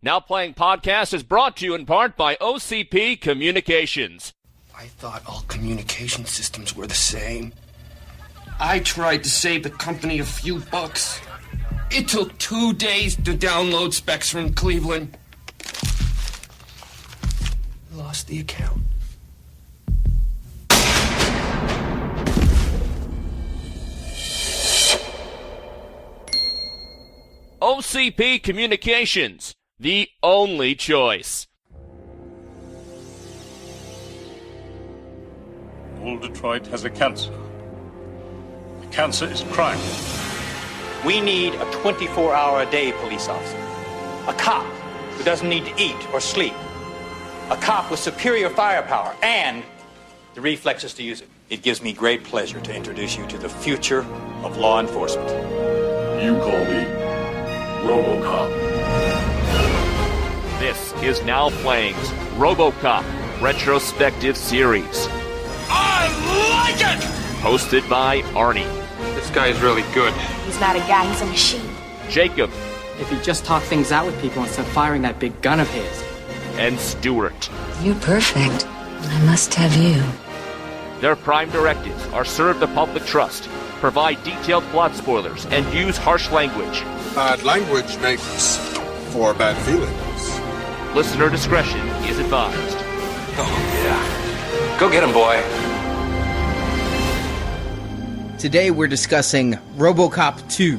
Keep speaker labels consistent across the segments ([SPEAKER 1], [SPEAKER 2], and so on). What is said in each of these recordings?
[SPEAKER 1] Now Playing Podcast is brought to you in part by OCP Communications.
[SPEAKER 2] I thought all communication systems were the same.
[SPEAKER 3] I tried to save the company a few bucks. It took 2 days to download specs from Cleveland.
[SPEAKER 2] Lost the account.
[SPEAKER 1] OCP Communications, the only choice.
[SPEAKER 4] All Detroit has a cancer. The cancer is crime.
[SPEAKER 5] We need a 24-hour-a-day police officer. A cop who doesn't need to eat or sleep. A cop with superior firepower and the reflexes to use it. It gives me great pleasure to introduce you to the future of law enforcement.
[SPEAKER 4] You call me Robocop.
[SPEAKER 1] This is Now Playing's Robocop Retrospective Series.
[SPEAKER 3] I like it!
[SPEAKER 1] Hosted by Arnie.
[SPEAKER 3] This guy is really good.
[SPEAKER 6] He's not a guy, he's a machine.
[SPEAKER 1] Jakob.
[SPEAKER 7] If he just talked things out with people instead of firing that big gun of his.
[SPEAKER 1] And Stuart.
[SPEAKER 6] You're perfect. I must have you.
[SPEAKER 1] Their prime directives are serve the public trust, provide detailed plot spoilers, and use harsh language.
[SPEAKER 8] Bad language makes for bad feelings.
[SPEAKER 1] Listener discretion is advised.
[SPEAKER 5] Oh, yeah. Go get him, boy.
[SPEAKER 9] Today we're discussing Robocop 2,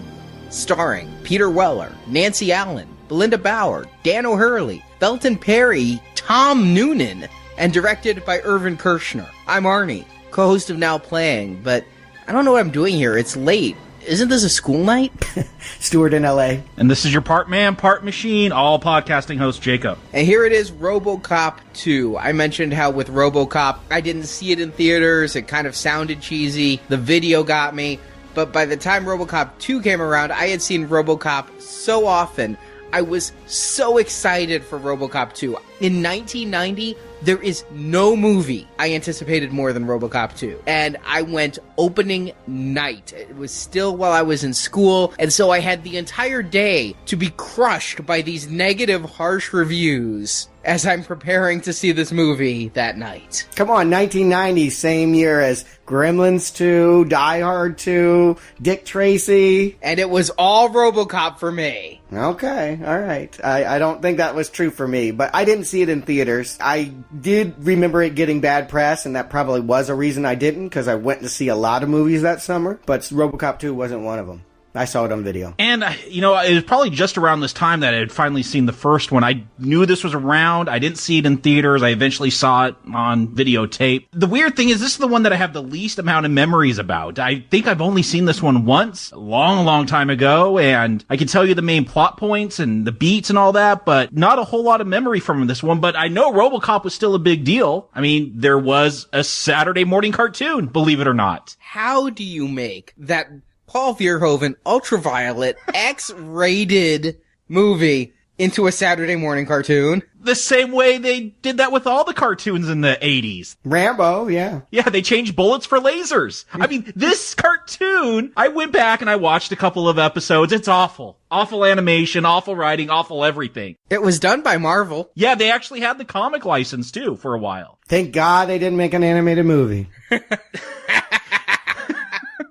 [SPEAKER 9] starring Peter Weller, Nancy Allen, Belinda Bauer, Dan O'Hurley, Belton Perry, Tom Noonan, and directed by Irvin Kershner. I'm Arnie, co-host of Now Playing, but I don't know what I'm doing here. It's late. Isn't this a school night?
[SPEAKER 10] Stuart in L.A.
[SPEAKER 11] And this is your part man, part machine, all podcasting host, Jakob.
[SPEAKER 9] And here it is, Robocop 2. I mentioned how with Robocop, I didn't see it in theaters. It kind of sounded cheesy. The video got me. But by the time Robocop 2 came around, I had seen Robocop so often. I was so excited for Robocop 2. In 1990, there is no movie I anticipated more than Robocop 2. And I went opening night. It was still while I was in school, and so I had the entire day to be crushed by these negative, harsh reviews as I'm preparing to see this movie that night.
[SPEAKER 10] Come on, 1990, same year as Gremlins 2, Die Hard 2, Dick Tracy.
[SPEAKER 9] And it was all Robocop for me.
[SPEAKER 10] Okay, alright. I don't think that was true for me, but I didn't see it in theaters. I did remember it getting bad press, and that probably was a reason I didn't, because I went to see a lot of movies that summer, but Robocop 2 wasn't one of them. I saw it on video.
[SPEAKER 11] And, it was probably just around this time that I had finally seen the first one. I knew this was around. I didn't see it in theaters. I eventually saw it on videotape. The weird thing is, this is the one that I have the least amount of memories about. I think I've only seen this one once, a long, long time ago, and I can tell you the main plot points and the beats and all that, but not a whole lot of memory from this one. But I know Robocop was still a big deal. I mean, there was a Saturday morning cartoon, believe it or not.
[SPEAKER 9] How do you make that Paul Verhoeven ultraviolet X-rated movie into a Saturday morning cartoon?
[SPEAKER 11] The same way they did that with all the cartoons in the 80s.
[SPEAKER 10] Rambo, yeah.
[SPEAKER 11] Yeah, they changed bullets for lasers. I mean, this cartoon, I went back and I watched a couple of episodes. It's awful. Awful animation, awful writing, awful everything.
[SPEAKER 9] It was done by Marvel.
[SPEAKER 11] Yeah, they actually had the comic license, too, for a while.
[SPEAKER 10] Thank God they didn't make an animated movie.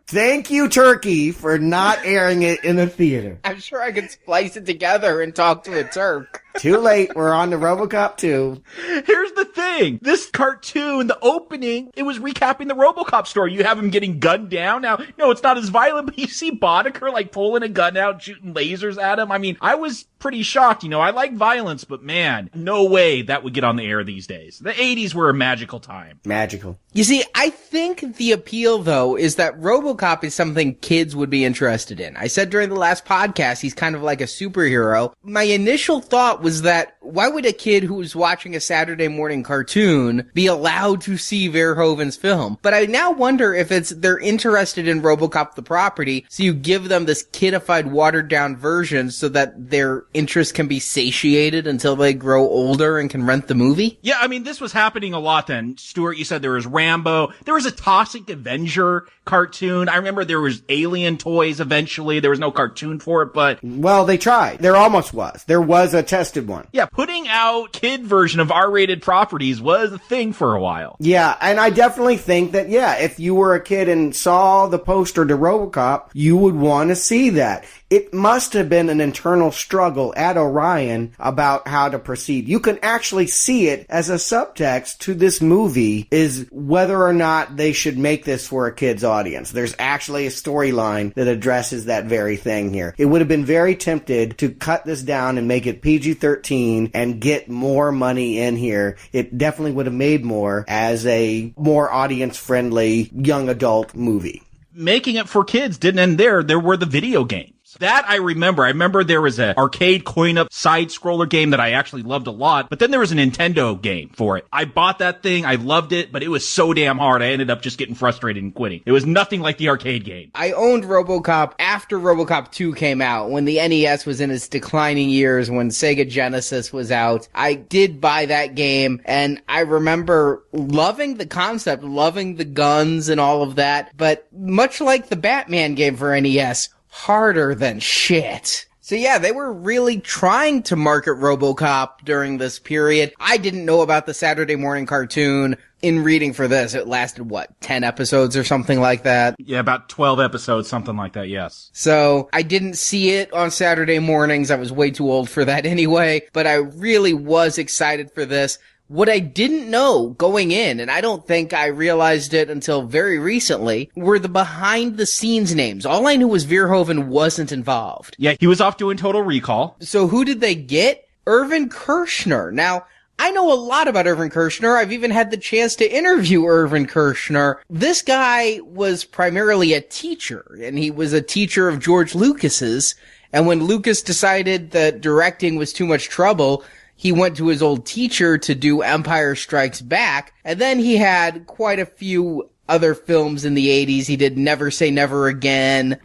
[SPEAKER 10] Thank you, Turkey, for not airing it in the theater.
[SPEAKER 9] I'm sure I could splice it together and talk to a Turk.
[SPEAKER 10] Too late. We're on to Robocop 2.
[SPEAKER 11] Here's the thing. This cartoon, the opening, it was recapping the Robocop story. You have him getting gunned down. Now, no, it's not as violent, but you see Boddicker, like, pulling a gun out, shooting lasers at him. I mean, I was pretty shocked. I like violence, but man, no way that would get on the air these days. The 80s were a magical time.
[SPEAKER 10] Magical.
[SPEAKER 9] You see, I think the appeal, though, is that Robocop is something kids would be interested in. I said during the last podcast, he's kind of like a superhero. My initial thought was that why would a kid who's watching a Saturday morning cartoon be allowed to see Verhoeven's film? But I now wonder if they're interested in Robocop the property, so you give them this kidified, watered-down version so that their interest can be satiated until they grow older and can rent the movie?
[SPEAKER 11] Yeah, I mean, this was happening a lot then. Stuart, you said there was Rambo. There was a Toxic Avenger cartoon. I remember there was Alien toys eventually. There was no cartoon for it, but...
[SPEAKER 10] Well, they tried. There almost was. There was a tested one.
[SPEAKER 11] Yeah, putting out kid version of R-rated properties was a thing for a while.
[SPEAKER 10] Yeah, and I definitely think that, yeah, if you were a kid and saw the poster to Robocop, you would want to see that. It must have been an internal struggle at Orion about how to proceed. You can actually see it as a subtext to this movie is whether or not they should make this for a kid's audience. There's actually a storyline that addresses that very thing here. It would have been very tempted to cut this down and make it PG-13 and get more money in here. It definitely would have made more as a more audience-friendly young adult movie.
[SPEAKER 11] Making it for kids didn't end there. There were the video games. That I remember. I remember there was an arcade coin-up side-scroller game that I actually loved a lot, but then there was a Nintendo game for it. I bought that thing. I loved it, but it was so damn hard. I ended up just getting frustrated and quitting. It was nothing like the arcade game.
[SPEAKER 9] I owned Robocop after Robocop 2 came out, when the NES was in its declining years, when Sega Genesis was out. I did buy that game, and I remember loving the concept, loving the guns and all of that, but much like the Batman game for NES, harder than shit. So yeah, they were really trying to market Robocop during this period. I didn't know about the Saturday morning cartoon. In reading for this, it lasted, 10 episodes or something like that?
[SPEAKER 11] Yeah, about 12 episodes, something like that, yes.
[SPEAKER 9] So, I didn't see it on Saturday mornings. I was way too old for that anyway, but I really was excited for this. What I didn't know going in, and I don't think I realized it until very recently, were the behind-the-scenes names. All I knew was Verhoeven wasn't involved.
[SPEAKER 11] Yeah, he was off doing Total Recall.
[SPEAKER 9] So who did they get? Irvin Kershner. Now, I know a lot about Irvin Kershner. I've even had the chance to interview Irvin Kershner. This guy was primarily a teacher, and he was a teacher of George Lucas's. And when Lucas decided that directing was too much trouble, he went to his old teacher to do Empire Strikes Back, and then he had quite a few other films in the 80s. He did Never Say Never Again,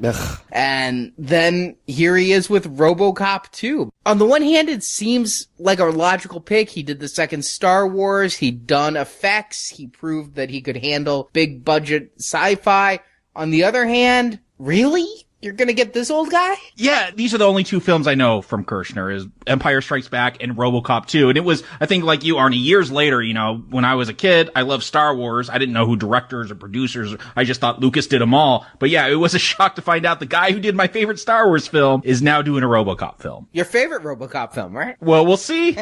[SPEAKER 9] and then here he is with Robocop 2. On the one hand, it seems like a logical pick. He did the second Star Wars, he'd done effects, he proved that he could handle big budget sci-fi. On the other hand, really? You're gonna get this old guy?
[SPEAKER 11] Yeah, these are the only two films I know from Kershner, is Empire Strikes Back and Robocop 2. And it was, I think like you, Arnie, years later, when I was a kid, I loved Star Wars. I didn't know who directors or producers, I just thought Lucas did them all. But yeah, it was a shock to find out the guy who did my favorite Star Wars film is now doing a Robocop film.
[SPEAKER 9] Your favorite Robocop film, right?
[SPEAKER 11] Well, we'll see.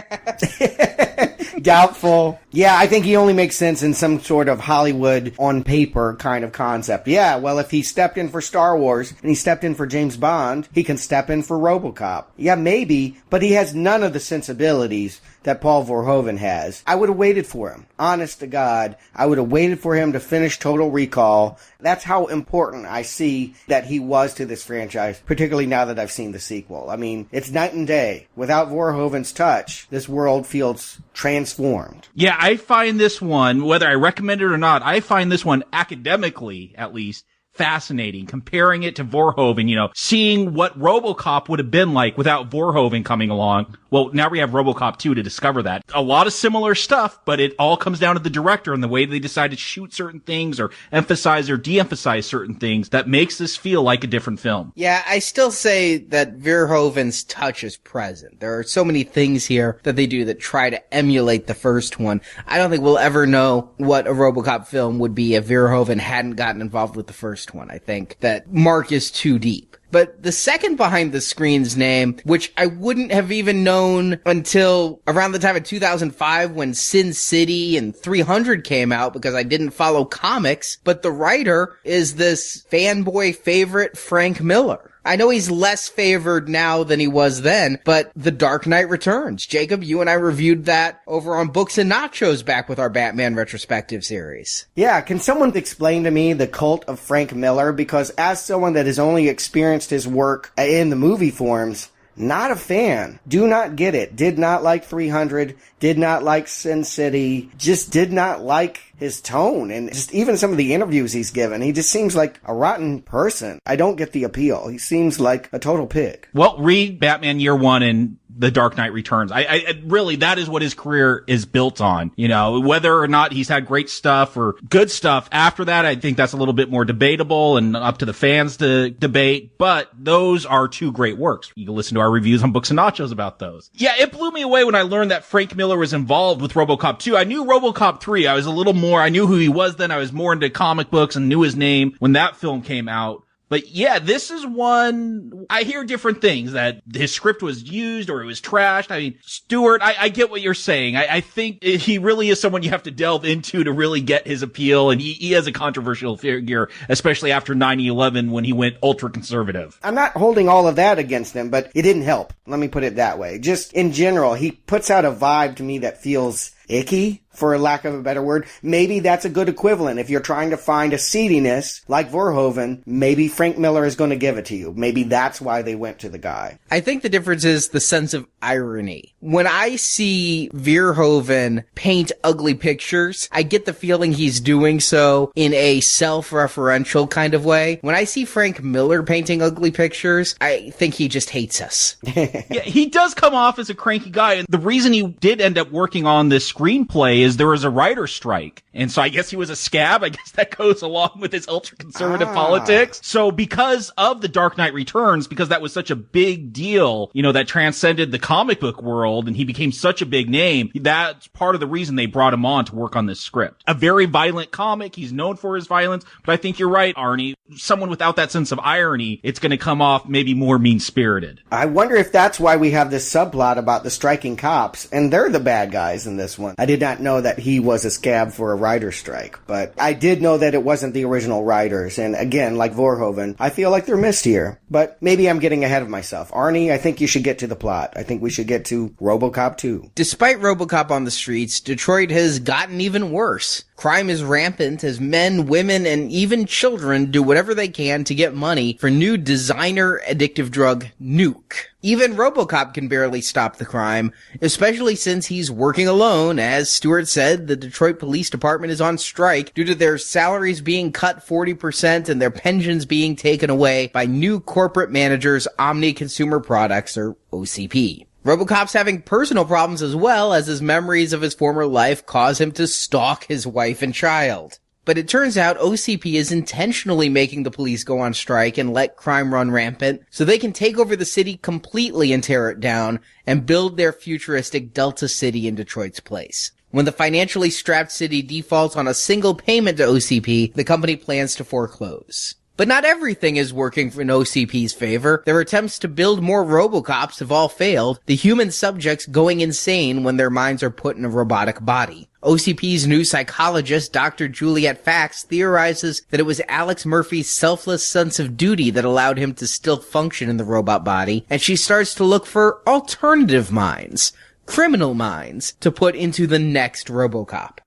[SPEAKER 10] Doubtful. Yeah, I think he only makes sense in some sort of Hollywood on paper kind of concept. Yeah, well, if he stepped in for Star Wars and he stepped in for James Bond, he can step in for Robocop. Yeah, maybe, but he has none of the sensibilities that Paul Verhoeven has. I would have waited for him. Honest to God, I would have waited for him to finish Total Recall. That's how important I see that he was to this franchise, particularly now that I've seen the sequel. I mean, it's night and day. Without Verhoeven's touch, this world feels transformed.
[SPEAKER 11] Yeah, I find this one, whether I recommend it or not, I find this one academically, at least, fascinating, comparing it to Verhoeven, seeing what Robocop would have been like without Verhoeven coming along. Well, now we have Robocop 2 to discover that. A lot of similar stuff, but it all comes down to the director and the way they decide to shoot certain things or emphasize or de-emphasize certain things that makes this feel like a different film.
[SPEAKER 9] Yeah, I still say that Verhoeven's touch is present. There are so many things here that they do that try to emulate the first one. I don't think we'll ever know what a Robocop film would be if Verhoeven hadn't gotten involved with the first one. I think that Mark is too deep. But the second behind the scenes name, which I wouldn't have even known until around the time of 2005 when Sin City and 300 came out because I didn't follow comics, but the writer is this fanboy favorite Frank Miller. I know he's less favored now than he was then, but The Dark Knight Returns. Jacob, you and I reviewed that over on Books and Nachos back with our Batman retrospective series.
[SPEAKER 10] Yeah, can someone explain to me the cult of Frank Miller? Because as someone that has only experienced his work in the movie forms, Not a fan. Do not get it. Did not like 300. Did not like Sin City. Just did not like his tone. And just even some of the interviews he's given, he just seems like a rotten person. I don't get the appeal. He seems like a total pig.
[SPEAKER 11] Well, read Batman Year One and The Dark Knight Returns. I really, that is what his career is built on. You know, whether or not he's had great stuff or good stuff after that, I think that's a little bit more debatable and up to the fans to debate. But those are two great works. You can listen to our reviews on Books and Nachos about those. Yeah, it blew me away when I learned that Frank Miller was involved with Robocop 2. I knew Robocop 3. I was a little more, I knew who he was then. I was more into comic books and knew his name when that film came out. But yeah, this is one, I hear different things, that his script was used or it was trashed. I mean, Stuart, I get what you're saying. I think he really is someone you have to delve into to really get his appeal. And he is a controversial figure, especially after 9/11 when he went ultra conservative.
[SPEAKER 10] I'm not holding all of that against him, but it didn't help. Let me put it that way. Just in general, he puts out a vibe to me that feels icky, for lack of a better word. Maybe that's a good equivalent. If you're trying to find a seediness, like Verhoeven, maybe Frank Miller is going to give it to you. Maybe that's why they went to the guy.
[SPEAKER 9] I think the difference is the sense of irony. When I see Verhoeven paint ugly pictures, I get the feeling he's doing so in a self-referential kind of way. When I see Frank Miller painting ugly pictures, I think he just hates us.
[SPEAKER 11] Yeah, he does come off as a cranky guy. And the reason he did end up working on this screenplay is there was a writer's strike. And so I guess he was a scab. I guess that goes along with his ultra-conservative politics. So because of The Dark Knight Returns, because that was such a big deal, you know, that transcended the comic book world and he became such a big name, that's part of the reason they brought him on to work on this script. A very violent comic. He's known for his violence. But I think you're right, Arnie. Someone without that sense of irony, it's going to come off maybe more mean-spirited.
[SPEAKER 10] I wonder if that's why we have this subplot about the striking cops, and they're the bad guys in this one. I did not know that he was a scab for a writer's strike, but I did know that it wasn't the original writers, and again, like Verhoeven, I feel like they're missed here. But maybe I'm getting ahead of myself. Arnie, I think you should get to the plot. I think we should get to Robocop 2.
[SPEAKER 9] Despite Robocop on the streets, Detroit has gotten even worse. Crime is rampant as men, women, and even children do whatever they can to get money for new designer addictive drug Nuke. Even Robocop can barely stop the crime, especially since he's working alone. As Stuart said, the Detroit Police Department is on strike due to their salaries being cut 40% and their pensions being taken away by new corporate managers Omni Consumer Products, or OCP. Robocop's having personal problems as well, as his memories of his former life cause him to stalk his wife and child. But it turns out OCP is intentionally making the police go on strike and let crime run rampant so they can take over the city completely and tear it down and build their futuristic Delta City in Detroit's place. When the financially strapped city defaults on a single payment to OCP, the company plans to foreclose. But not everything is working in OCP's favor. Their attempts to build more Robocops have all failed, the human subjects going insane when their minds are put in a robotic body. OCP's new psychologist, Dr. Juliet Fax, theorizes that it was Alex Murphy's selfless sense of duty that allowed him to still function in the robot body, and she starts to look for alternative minds, criminal minds, to put into the next Robocop.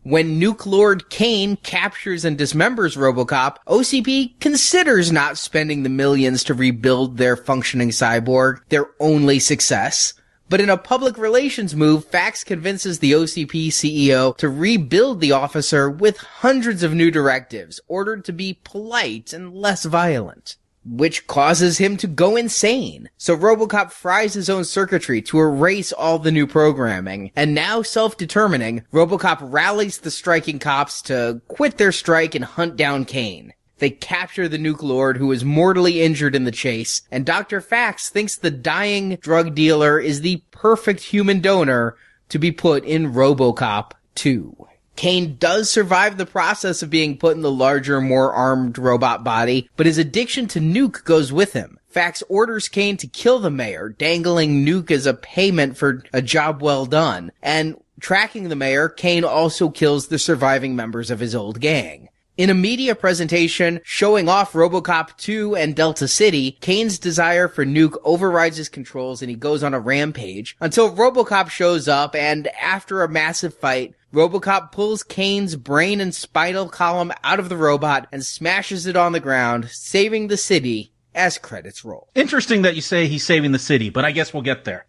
[SPEAKER 9] When Nuke Lord Kane captures and dismembers Robocop, OCP considers not spending the millions to rebuild their functioning cyborg, their only success. But in a public relations move, Fax convinces the OCP CEO to rebuild the officer with hundreds of new directives, ordered to be polite and less violent, which causes him to go insane. So Robocop fries his own circuitry to erase all the new programming, and now self-determining, Robocop rallies the striking cops to quit their strike and hunt down Kane. They capture the Nuke Lord, who is mortally injured in the chase, and Dr. Fax thinks the dying drug dealer is the perfect human donor to be put in Robocop 2. Kane does survive the process of being put in the larger, more armed robot body, but his addiction to Nuke goes with him. Fax orders Kane to kill the mayor, dangling Nuke as a payment for a job well done. And tracking the mayor, Kane also kills the surviving members of his old gang. In a media presentation showing off Robocop 2 and Delta City, Kane's desire for Nuke overrides his controls and he goes on a rampage until Robocop shows up, and after a massive fight, Robocop pulls Kane's brain and spinal column out of the robot and smashes it on the ground, saving the city as credits roll.
[SPEAKER 11] Interesting that you say he's saving the city, but I guess we'll get there.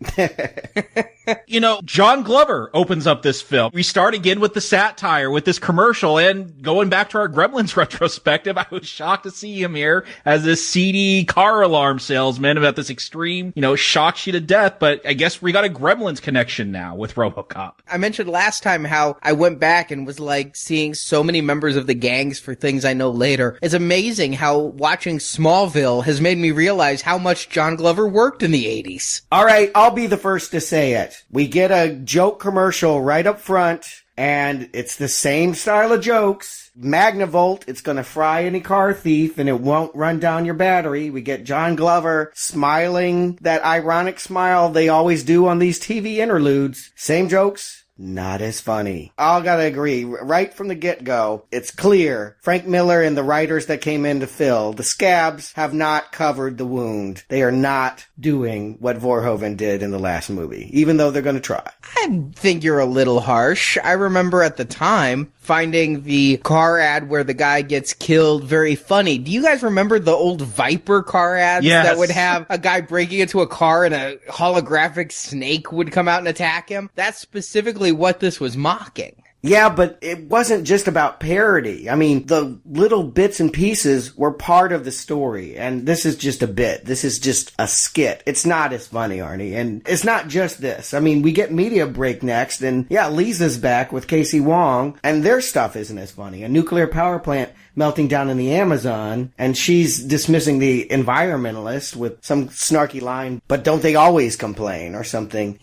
[SPEAKER 11] You know, John Glover opens up this film. We start again with the satire, with this commercial, and going back to our Gremlins retrospective, I was shocked to see him here as this seedy car alarm salesman about this extreme, shocks you to death, but I guess we got a Gremlins connection now with Robocop.
[SPEAKER 9] I mentioned last time how I went back and was like seeing so many members of the gangs for Things I Know Later. It's amazing how watching Smallville has made me realize how much John Glover worked in the 80s.
[SPEAKER 10] All right, I'll be the first to say it. We get a joke commercial right up front, and it's the same style of jokes. Magnavolt, it's gonna fry any car thief, and it won't run down your battery. We get John Glover smiling, that ironic smile they always do on these TV interludes. Same jokes. Not as funny. I'll gotta agree. Right from the get-go, it's clear Frank Miller and the writers that came in to fill, the scabs have not covered the wound. They are not doing what Verhoeven did in the last movie, even though they're gonna try.
[SPEAKER 9] I think you're a little harsh. I remember at the time finding the car ad where the guy gets killed very funny. Do you guys remember the old Viper car ads that would have a guy breaking into a car and a holographic snake would come out and attack him? That's specifically what this was mocking.
[SPEAKER 10] Yeah, but it wasn't just about parody. I mean, the little bits and pieces were part of the story, and this is just a bit. This is just a skit. It's not as funny, Arnie, and it's not just this. I mean, we get Media Break next, and yeah, Lisa's back with Casey Wong, and their stuff isn't as funny. A nuclear power plant melting down in the Amazon, and she's dismissing the environmentalists with some snarky line, but don't they always complain, or something.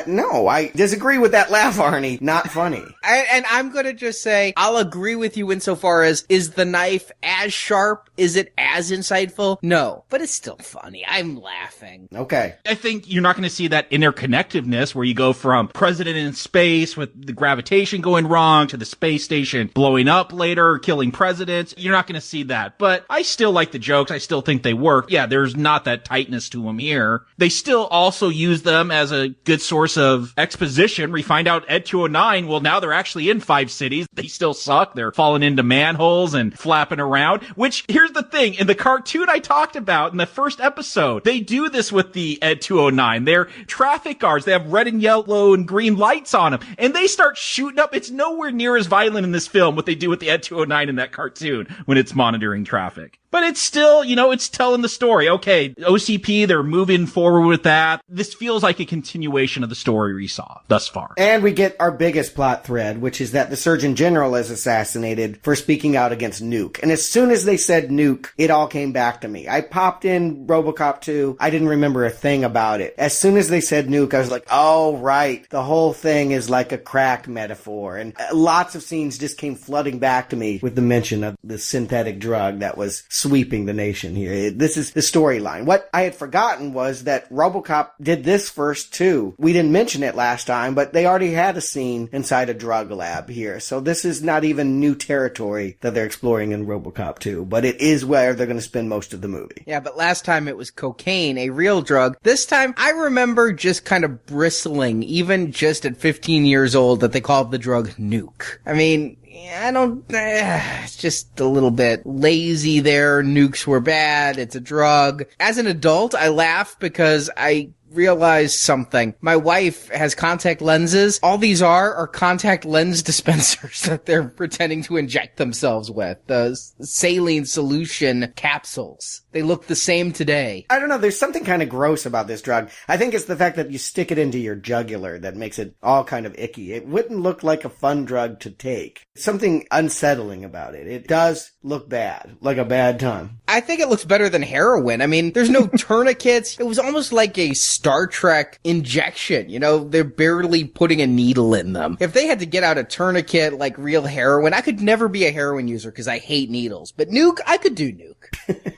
[SPEAKER 10] No, I disagree with that laugh, Arnie. Not funny.
[SPEAKER 9] And I'm gonna just say, I'll agree with you insofar as, is the knife as sharp? Is it as insightful? No. But it's still funny. I'm laughing.
[SPEAKER 10] Okay.
[SPEAKER 11] I think you're not gonna see that interconnectiveness where you go from President in space with the gravitation going wrong to the space station blowing up later, killing presidents. You're not gonna see that. But I still like the jokes. I still think they work. Yeah, there's not that tightness to them here. They still also use them as a good source of exposition. We find out Ed 209, well, now they're actually in 5 cities. They still suck. They're falling into manholes and flapping around, which, here's the thing, in the cartoon I talked about in the first episode, they do this with the Ed 209. They're traffic guards. They have red and yellow and green lights on them, and they start shooting up. It's nowhere near as violent in this film what they do with the Ed 209 in that cartoon when it's monitoring traffic. But it's still, it's telling the story. Okay, OCP, they're moving forward with that. This feels like a continuation of the story we saw thus far.
[SPEAKER 10] And we get our biggest plot thread, which is that the Surgeon General is assassinated for speaking out against Nuke. And as soon as they said Nuke, it all came back to me. I popped in Robocop 2. I didn't remember a thing about it. As soon as they said Nuke, I was like, oh, right. The whole thing is like a crack metaphor. And lots of scenes just came flooding back to me with the mention of the synthetic drug that was sweeping the nation here. This is the storyline. What I had forgotten was that Robocop did this first too. We didn't mention it last time, but they already had a scene inside a drug lab here. So this is not even new territory that they're exploring in Robocop 2, but it is where they're going to spend most of the movie.
[SPEAKER 9] Yeah, but last time it was cocaine, a real drug. This time I remember just kind of bristling, even just at 15 years old, that they called the drug Nuke. I mean, it's just a little bit lazy there. Nukes were bad. It's a drug. As an adult, I laugh because I realized something. My wife has contact lenses. All these are contact lens dispensers that they're pretending to inject themselves with. The saline solution capsules. They look the same today.
[SPEAKER 10] I don't know. There's something kind of gross about this drug. I think it's the fact that you stick it into your jugular that makes it all kind of icky. It wouldn't look like a fun drug to take. Something unsettling about it. It does look bad. Like a bad time.
[SPEAKER 9] I think it looks better than heroin. I mean, there's no tourniquets. It was almost like a Star Trek injection. They're barely putting a needle in them. If they had to get out a tourniquet like real heroin, I could never be a heroin user because I hate needles. But Nuke, I could do Nuke.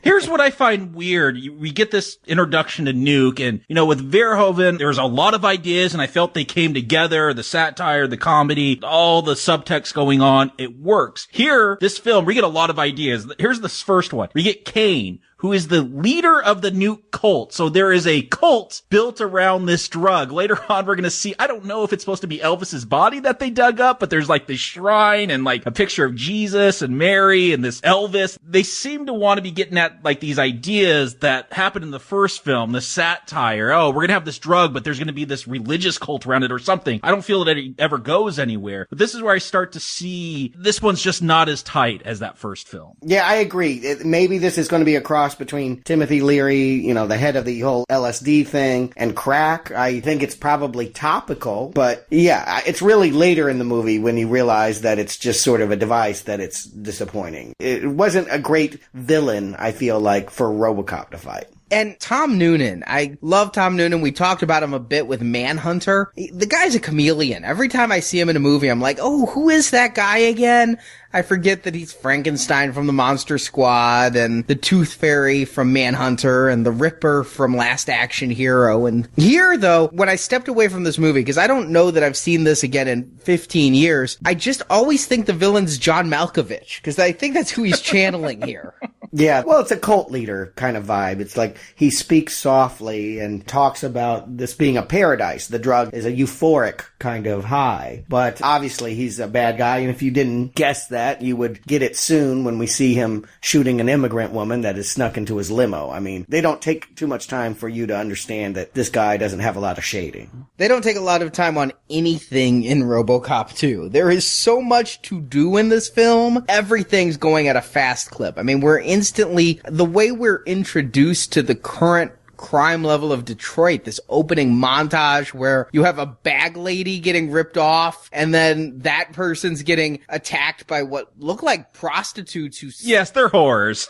[SPEAKER 11] Here's what I find weird. We get this introduction to Nuke, and, with Verhoeven, there was a lot of ideas, and I felt they came together, the satire, the comedy, all the subtext going on. It works. Here, this film, we get a lot of ideas. Here's this first one. We get Kane, who is the leader of the nuke cult. So there is a cult built around this drug. Later on, we're going to see, I don't know if it's supposed to be Elvis's body that they dug up, but there's like this shrine and like a picture of Jesus and Mary and this Elvis. They seem to want to be getting at like these ideas that happened in the first film, the satire. Oh, we're going to have this drug, but there's going to be this religious cult around it or something. I don't feel that it ever goes anywhere. But this is where I start to see this one's just not as tight as that first film.
[SPEAKER 10] Yeah, I agree. Maybe this is going to be a cross between Timothy Leary, the head of the whole LSD thing, and crack. I think it's probably topical, but yeah, it's really later in the movie when you realize that it's just sort of a device that it's disappointing. It wasn't a great villain, I feel like, for Robocop to fight.
[SPEAKER 9] And Tom Noonan, I love Tom Noonan. We talked about him a bit with Manhunter. The guy's a chameleon. Every time I see him in a movie, I'm like, oh, who is that guy again? I forget that he's Frankenstein from the Monster Squad and the Tooth Fairy from Manhunter and the Ripper from Last Action Hero. And here, though, when I stepped away from this movie, because I don't know that I've seen this again in 15 years, I just always think the villain's John Malkovich, because I think that's who he's channeling here.
[SPEAKER 10] Yeah, well, it's a cult leader kind of vibe. It's like he speaks softly and talks about this being a paradise. The drug is a euphoric kind of high. But obviously he's a bad guy, and if you didn't guess that, you would get it soon when we see him shooting an immigrant woman that is snuck into his limo. I mean, they don't take too much time for you to understand that this guy doesn't have a lot of shading.
[SPEAKER 9] They don't take a lot of time on anything in Robocop 2. There is so much to do in this film. Everything's going at a fast clip. I mean, we're instantly, the way we're introduced to the current crime level of Detroit, this opening montage where you have a bag lady getting ripped off and then that person's getting attacked by what look like prostitutes who...
[SPEAKER 11] Yes, they're whores.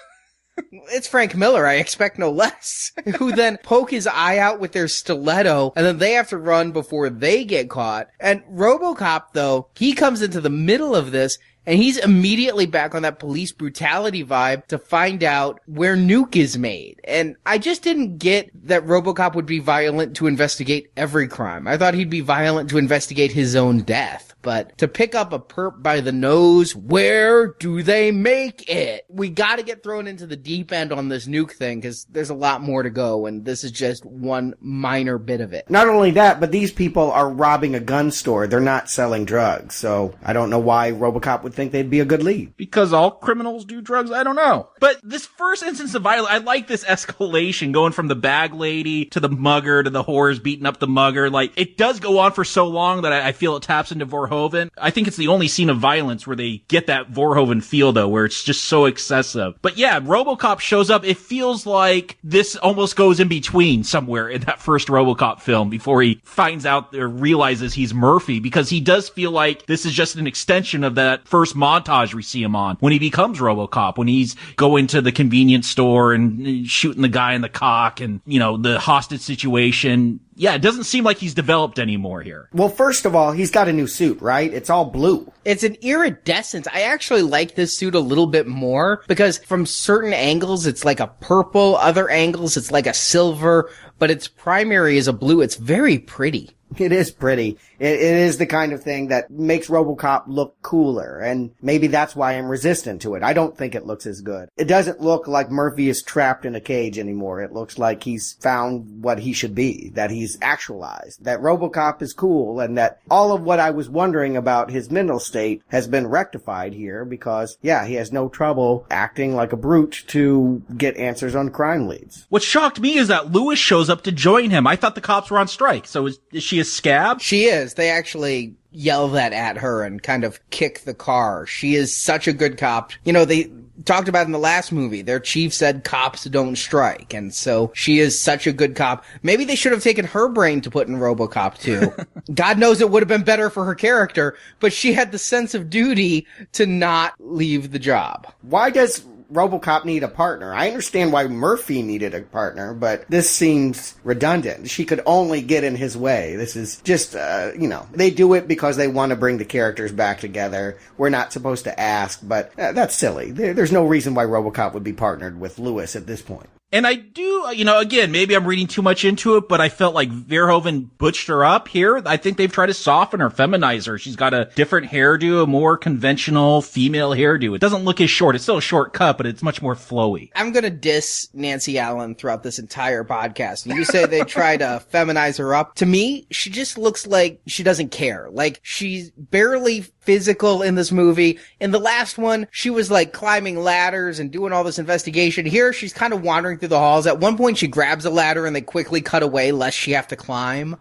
[SPEAKER 9] It's Frank Miller, I expect no less, who then poke his eye out with their stiletto, and then they have to run before they get caught. And Robocop, though, he comes into the middle of this, and he's immediately back on that police brutality vibe to find out where Nuke is made. And I just didn't get that Robocop would be violent to investigate every crime. I thought he'd be violent to investigate his own death. But to pick up a perp by the nose, where do they make it? We gotta get thrown into the deep end on this Nuke thing, because there's a lot more to go, and this is just one minor bit of it.
[SPEAKER 10] Not only that, but these people are robbing a gun store. They're not selling drugs. So I don't know why Robocop would think they'd be a good lead.
[SPEAKER 11] Because all criminals do drugs? I don't know. But this first instance of violence, I like this escalation going from the bag lady to the mugger to the whores beating up the mugger. Like, it does go on for so long that I feel it taps into Verhoeven. I think it's the only scene of violence where they get that Verhoeven feel, though, where it's just so excessive. But yeah, Robocop shows up. It feels like this almost goes in between somewhere in that first Robocop film before he finds out or realizes he's Murphy, because he does feel like this is just an extension of that first montage we see him on when he becomes Robocop, when he's going to the convenience store and shooting the guy in the cock and, the hostage situation. Yeah, it doesn't seem like he's developed anymore here.
[SPEAKER 10] Well, first of all, he's got a new suit, right? It's all blue.
[SPEAKER 9] It's an iridescence. I actually like this suit a little bit more because from certain angles, it's like a purple. Other angles, it's like a silver, but its primary is a blue. It's very pretty.
[SPEAKER 10] It is pretty. It is the kind of thing that makes Robocop look cooler, and maybe that's why I'm resistant to it. I don't think it looks as good. It doesn't look like Murphy is trapped in a cage anymore. It looks like he's found what he should be, that he's actualized, that Robocop is cool, and that all of what I was wondering about his mental state has been rectified here because, yeah, he has no trouble acting like a brute to get answers on crime leads.
[SPEAKER 11] What shocked me is that Lewis shows up to join him. I thought the cops were on strike, so is she a scab?
[SPEAKER 9] She is. They actually yell that at her and kind of kick the car. She is such a good cop. They talked about in the last movie, their chief said cops don't strike, and so she is such a good cop. Maybe they should have taken her brain to put in Robocop 2. God knows it would have been better for her character, but she had the sense of duty to not leave the job.
[SPEAKER 10] Why does Robocop need a partner? I understand why Murphy needed a partner, but this seems redundant. She could only get in his way. This is just, they do it because they want to bring the characters back together. We're not supposed to ask, but that's silly. There's no reason why Robocop would be partnered with Lewis at this point.
[SPEAKER 11] And I do, again, maybe I'm reading too much into it, but I felt like Verhoeven butched her up here. I think they've tried to soften her, feminize her. She's got a different hairdo, a more conventional female hairdo. It doesn't look as short. It's still a short cut, but it's much more flowy.
[SPEAKER 9] I'm gonna diss Nancy Allen throughout this entire podcast. You say they try to feminize her up. To me, she just looks like she doesn't care. Like, she's barely physical in this movie. In the last one, she was like climbing ladders and doing all this investigation. Here, she's kind of wandering through the halls. At one point, she grabs a ladder and they quickly cut away lest she have to climb.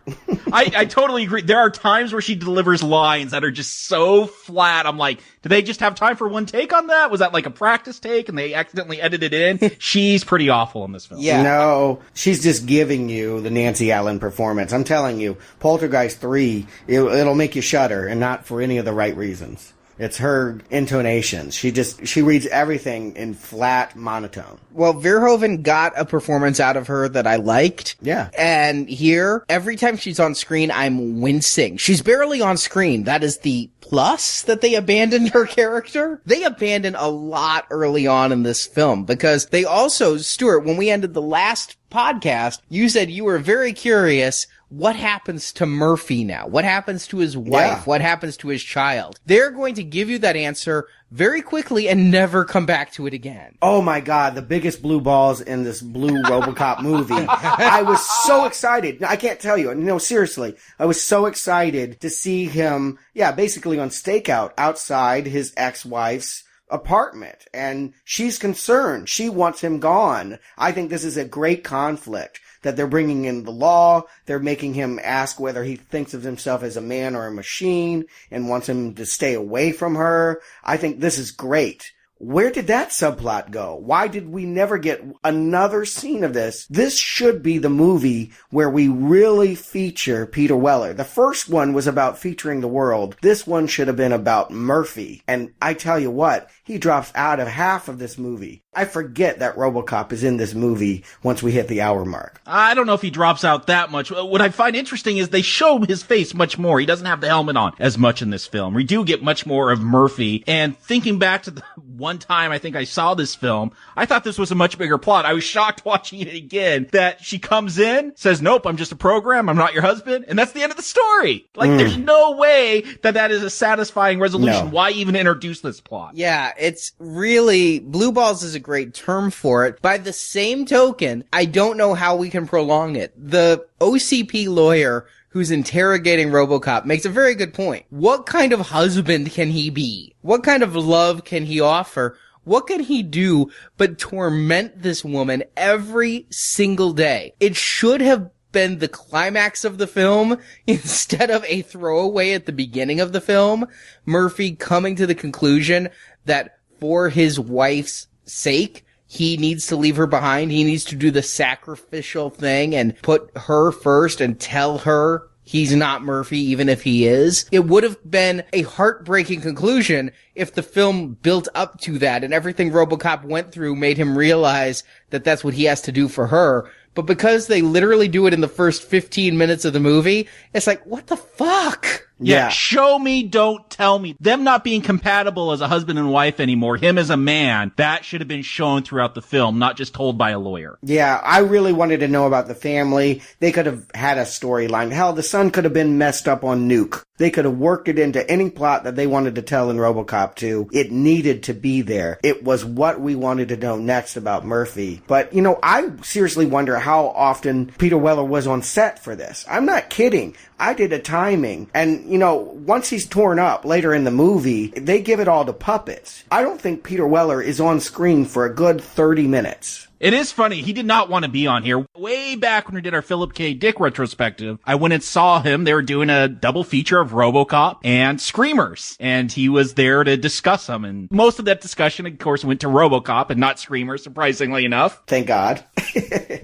[SPEAKER 11] I totally agree. There are times where she delivers lines that are just so flat. I'm like, did they just have time for one take on that? Was that like a practice take and they accidentally edited it in? She's pretty awful in this film.
[SPEAKER 10] Yeah. No, she's just giving you the Nancy Allen performance. I'm telling you, Poltergeist 3, it'll make you shudder, and not for any of the right reasons. It's her intonations. She reads everything in flat monotone.
[SPEAKER 9] Well, Verhoeven got a performance out of her that I liked.
[SPEAKER 10] Yeah.
[SPEAKER 9] And here, every time she's on screen, I'm wincing. She's barely on screen. That is the plus that they abandoned her character. They abandoned a lot early on in this film because they also, Stuart, when we ended the last podcast, you said you were very curious. What happens to Murphy now? What happens to his wife?
[SPEAKER 10] Yeah.
[SPEAKER 9] What happens to his child? They're going to give you that answer very quickly and never come back to it again.
[SPEAKER 10] Oh my God, the biggest blue balls in this blue Robocop movie. I was so excited. I can't tell you. No, seriously. I was so excited to see him, basically on stakeout outside his ex-wife's apartment. And she's concerned. She wants him gone. I think this is a great conflict. That they're bringing in the law, they're making him ask whether he thinks of himself as a man or a machine, and wants him to stay away from her. I think this is great. Where did that subplot go? Why did we never get another scene of this? This should be the movie where we really feature Peter Weller. The first one was about featuring the world. This one should have been about Murphy. And I tell you what, he drops out of half of this movie. I forget that Robocop is in this movie once we hit the hour mark.
[SPEAKER 11] I don't know if he drops out that much. What I find interesting is they show his face much more. He doesn't have the helmet on as much in this film. We do get much more of Murphy. And thinking back to the one time I think I saw this film, I thought this was a much bigger plot. I was shocked watching it again that she comes in, says, nope, I'm just a program. I'm not your husband. And that's the end of the story. Like, there's no way that is a satisfying resolution.
[SPEAKER 10] No.
[SPEAKER 11] Why even introduce this plot?
[SPEAKER 9] Yeah, it's really, blue balls is a great term for it. By the same token, I don't know how we can prolong it. The OCP lawyer who's interrogating Robocop makes a very good point. What kind of husband can he be? What kind of love can he offer? What can he do but torment this woman every single day? It should have been the climax of the film instead of a throwaway at the beginning of the film. Murphy coming to the conclusion that for his wife's sake, he needs to leave her behind. He needs to do the sacrificial thing and put her first and tell her he's not Murphy, even if he is. It would have been a heartbreaking conclusion if the film built up to that and everything Robocop went through made him realize that that's what he has to do for her. But because they literally do it in the first 15 minutes of the movie, it's like, what the fuck?
[SPEAKER 11] Yeah, show me, don't tell me. Them not being compatible as a husband and wife anymore, him as a man, that should have been shown throughout the film, not just told by a lawyer.
[SPEAKER 10] Yeah, I really wanted to know about the family. They could have had a storyline. Hell, the son could have been messed up on Nuke. They could have worked it into any plot that they wanted to tell in Robocop 2. It needed to be there. It was what we wanted to know next about Murphy. But, I seriously wonder how often Peter Weller was on set for this. I'm not kidding. I did a timing. And, once he's torn up later in the movie, they give it all to puppets. I don't think Peter Weller is on screen for a good 30 minutes.
[SPEAKER 11] It is funny. He did not want to be on here. Way back when we did our Philip K. Dick retrospective, I went and saw him. They were doing a double feature of Robocop and Screamers. And he was there to discuss them. And most of that discussion, of course, went to Robocop and not Screamers, surprisingly enough.
[SPEAKER 10] Thank God.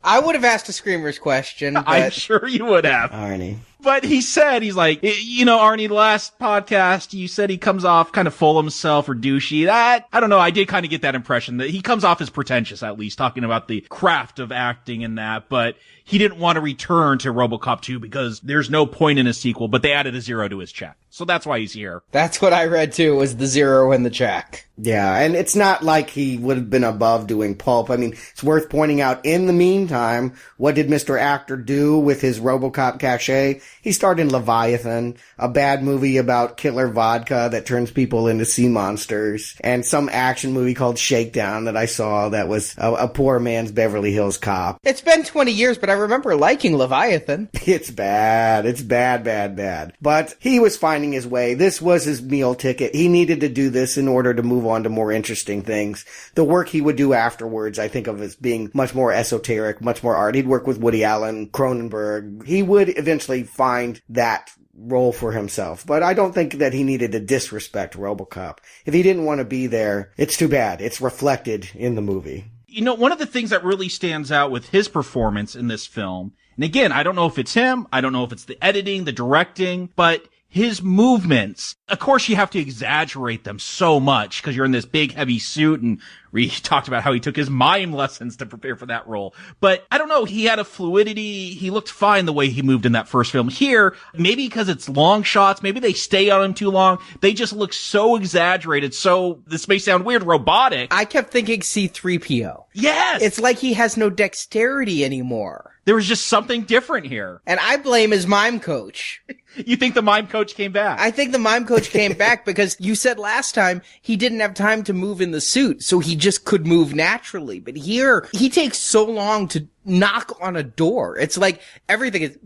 [SPEAKER 9] I would have asked a Screamers question. But
[SPEAKER 11] I'm sure you would have.
[SPEAKER 10] Arnie.
[SPEAKER 11] But he said, he's like, Arnie, the last podcast, you said he comes off kind of full of himself or douchey. I don't know. I did kind of get that impression that he comes off as pretentious, at least, talking about the craft of acting and that. But he didn't want to return to Robocop 2 because there's no point in a sequel, but they added a 0 to his check. So that's why he's here.
[SPEAKER 9] That's what I read too, was the 0 in the check.
[SPEAKER 10] Yeah, and it's not like he would have been above doing pulp. I mean, it's worth pointing out, in the meantime, what did Mr. Actor do with his Robocop cachet? He starred in Leviathan, a bad movie about killer vodka that turns people into sea monsters, and some action movie called Shakedown that I saw that was a poor man's Beverly Hills Cop.
[SPEAKER 9] It's been 20 years, but I remember liking Leviathan.
[SPEAKER 10] It's bad. It's bad, bad, bad. But he was finding his way. This was his meal ticket. He needed to do this in order to move on to more interesting things. The work he would do afterwards, I think of as being much more esoteric, much more art. He'd work with Woody Allen, Cronenberg. He would eventually find that role for himself. But I don't think that he needed to disrespect Robocop. If he didn't want to be there, it's too bad. It's reflected in the movie.
[SPEAKER 11] You know, one of the things that really stands out with his performance in this film, and again, I don't know if it's him, I don't know if it's the editing, the directing, but his movements, of course you have to exaggerate them so much because you're in this big heavy suit, and we talked about how he took his mime lessons to prepare for that role. But I don't know, he had a fluidity, he looked fine the way he moved in that first film. Here, maybe because it's long shots, maybe they stay on him too long, they just look so exaggerated, so, this may sound weird, robotic.
[SPEAKER 9] I kept thinking C-3PO.
[SPEAKER 11] Yes!
[SPEAKER 9] It's like he has no dexterity anymore.
[SPEAKER 11] There was just something different here.
[SPEAKER 9] And I blame his mime coach.
[SPEAKER 11] You think the mime coach came back?
[SPEAKER 9] I think the mime coach came back because you said last time he didn't have time to move in the suit, so he just could move naturally. But here, he takes so long to knock on a door. It's like everything is...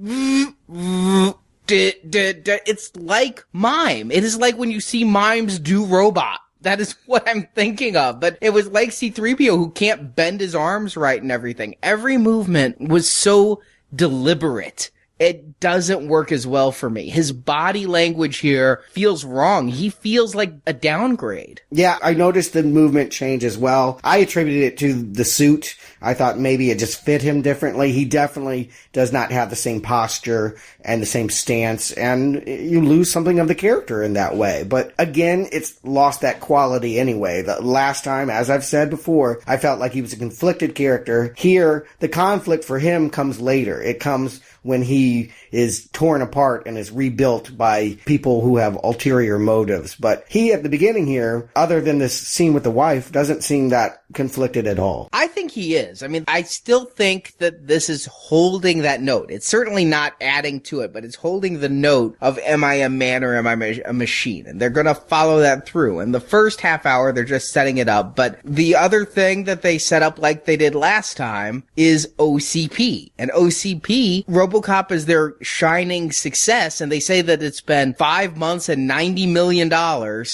[SPEAKER 9] It's like mime. It is like when you see mimes do robot. That is what I'm thinking of. But it was like C-3PO who can't bend his arms right and everything. Every movement was so deliberate. It doesn't work as well for me. His body language here feels wrong. He feels like a downgrade.
[SPEAKER 10] Yeah, I noticed the movement change as well. I attributed it to the suit. I thought maybe it just fit him differently. He definitely does not have the same posture and the same stance, and you lose something of the character in that way. But again, it's lost that quality anyway. The last time, as I've said before, I felt like he was a conflicted character. Here, the conflict for him comes later. It comes when he is torn apart and is rebuilt by people who have ulterior motives. But he, at the beginning here, other than this scene with the wife, doesn't seem that conflicted at all.
[SPEAKER 9] I think he is. I mean, I still think that this is holding that note. It's certainly not adding to it, but it's holding the note of, am I a man or am I a machine? And they're going to follow that through. And the first half hour, they're just setting it up. But the other thing that they set up like they did last time is OCP. And OCP, Robocop is their shining success, and they say that it's been 5 months and $90 million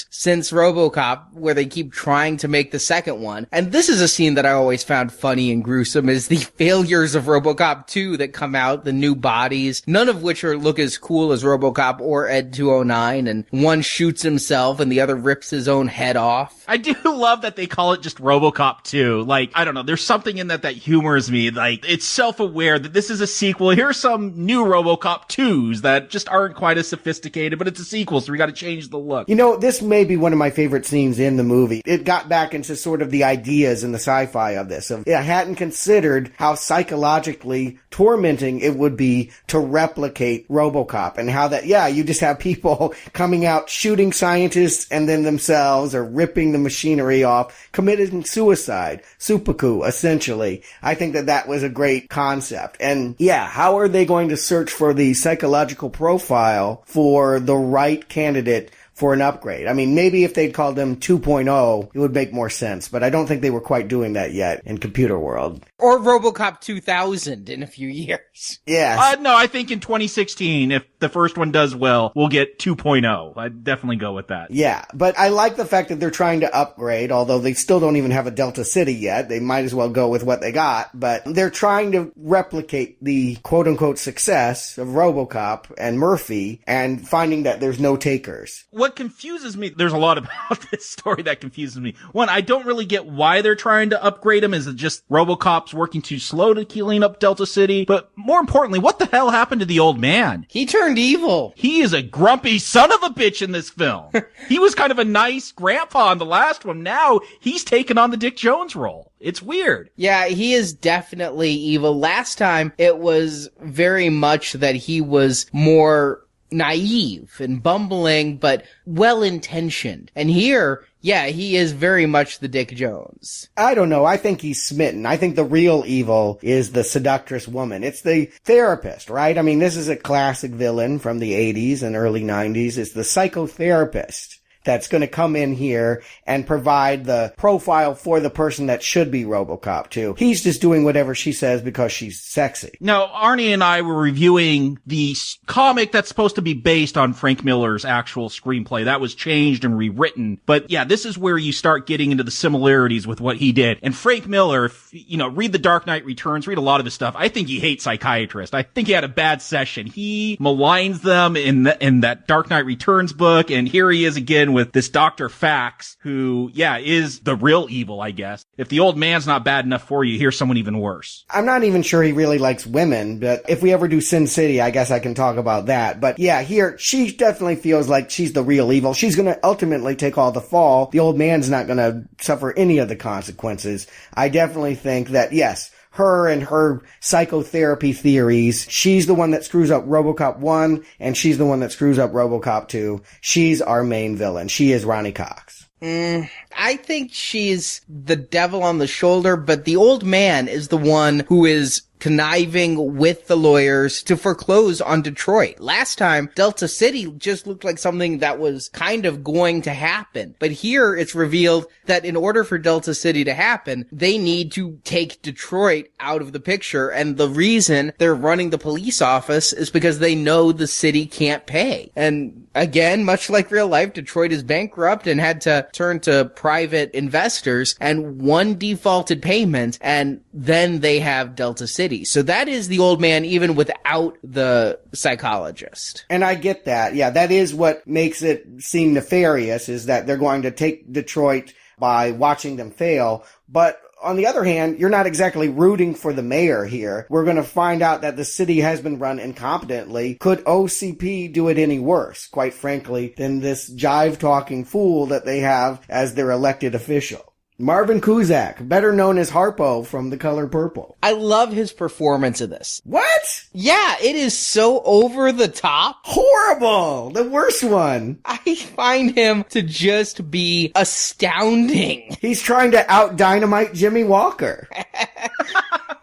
[SPEAKER 9] since Robocop, where they keep trying to make the second one. And this is a scene that I always found funny and gruesome, is the failures of Robocop 2 that come out, the new bodies, none of which look as cool as Robocop or Ed 209, and one shoots himself and the other rips his own head off.
[SPEAKER 11] I do love that they call it just Robocop 2. Like, I don't know, there's something in that humors me. Like, it's self-aware that this is a sequel. Here's some new Robocop 2s that just aren't quite as sophisticated, but it's a sequel, so we gotta change the look.
[SPEAKER 10] You know, this may be one of my favorite scenes in the movie. It got back into sort of the ideas and the sci-fi of this. I hadn't considered how psychologically tormenting it would be to replicate Robocop, and how that, you just have people coming out shooting scientists and then themselves, or ripping the machinery off, committing suicide. Seppuku, essentially. I think that was a great concept. And how are they going to search for the psychological profile for the right candidate for an upgrade? I mean, maybe if they'd called them 2.0, it would make more sense, but I don't think they were quite doing that yet in computer world.
[SPEAKER 9] Or Robocop 2000 in a few years.
[SPEAKER 10] Yes.
[SPEAKER 11] No, I think in 2016, if the first one does well, we'll get 2.0. I'd definitely go with that.
[SPEAKER 10] Yeah, but I like the fact that they're trying to upgrade, although they still don't even have a Delta City yet. They might as well go with what they got, but they're trying to replicate the quote-unquote success of Robocop and Murphy, and finding that there's no takers.
[SPEAKER 11] What confuses me, there's a lot about this story that confuses me. One, I don't really get why they're trying to upgrade him. Is it just Robocop's working too slow to clean up Delta City? But more importantly, what the hell happened to the old man?
[SPEAKER 9] He turned evil.
[SPEAKER 11] He is a grumpy son of a bitch in this film. He was kind of a nice grandpa in the last one. Now he's taken on the Dick Jones role. It's weird.
[SPEAKER 9] Yeah, he is definitely evil. Last time, it was very much that he was more naive and bumbling, but well-intentioned. And here, yeah, he is very much the Dick Jones.
[SPEAKER 10] I don't know. I think he's smitten. I think the real evil is the seductress woman. It's the therapist, right? I mean, this is a classic villain from the 80s and early 90s. It's the psychotherapist that's going to come in here and provide the profile for the person that should be Robocop too. He's just doing whatever she says because she's sexy.
[SPEAKER 11] Now, Arnie and I were reviewing the comic that's supposed to be based on Frank Miller's actual screenplay. That was changed and rewritten. But yeah, this is where you start getting into the similarities with what he did. And Frank Miller, if, read The Dark Knight Returns, read a lot of his stuff. I think he hates psychiatrists. I think he had a bad session. He maligns them in that Dark Knight Returns book. And here he is again with this Dr. Fax, who, is the real evil, I guess. If the old man's not bad enough for you, here's someone even worse.
[SPEAKER 10] I'm not even sure he really likes women, but if we ever do Sin City, I guess I can talk about that. But yeah, here, she definitely feels like she's the real evil. She's gonna ultimately take all the fall. The old man's not gonna suffer any of the consequences. I definitely think that, yes, her and her psychotherapy theories. She's the one that screws up Robocop 1, and she's the one that screws up Robocop 2. She's our main villain. She is Ronnie Cox.
[SPEAKER 9] I think she's the devil on the shoulder, but the old man is the one who is conniving with the lawyers to foreclose on Detroit. Last time, Delta City just looked like something that was kind of going to happen. But here it's revealed that in order for Delta City to happen, they need to take Detroit out of the picture. And the reason they're running the police office is because they know the city can't pay. And again, much like real life, Detroit is bankrupt and had to turn to private investors, and one defaulted payment, and then they have Delta City. So that is the old man even without the psychologist.
[SPEAKER 10] And I get that. Yeah, that is what makes it seem nefarious, is that they're going to take Detroit by watching them fail. But on the other hand, you're not exactly rooting for the mayor here. We're going to find out that the city has been run incompetently. Could OCP do it any worse, quite frankly, than this jive-talking fool that they have as their elected official? Marvin Cusack, better known as Harpo from The Color Purple.
[SPEAKER 9] I love his performance of this.
[SPEAKER 10] What?
[SPEAKER 9] Yeah, it is so over the top.
[SPEAKER 10] Horrible! The worst one.
[SPEAKER 9] I find him to just be astounding.
[SPEAKER 10] He's trying to out-dynamite Jimmy Walker.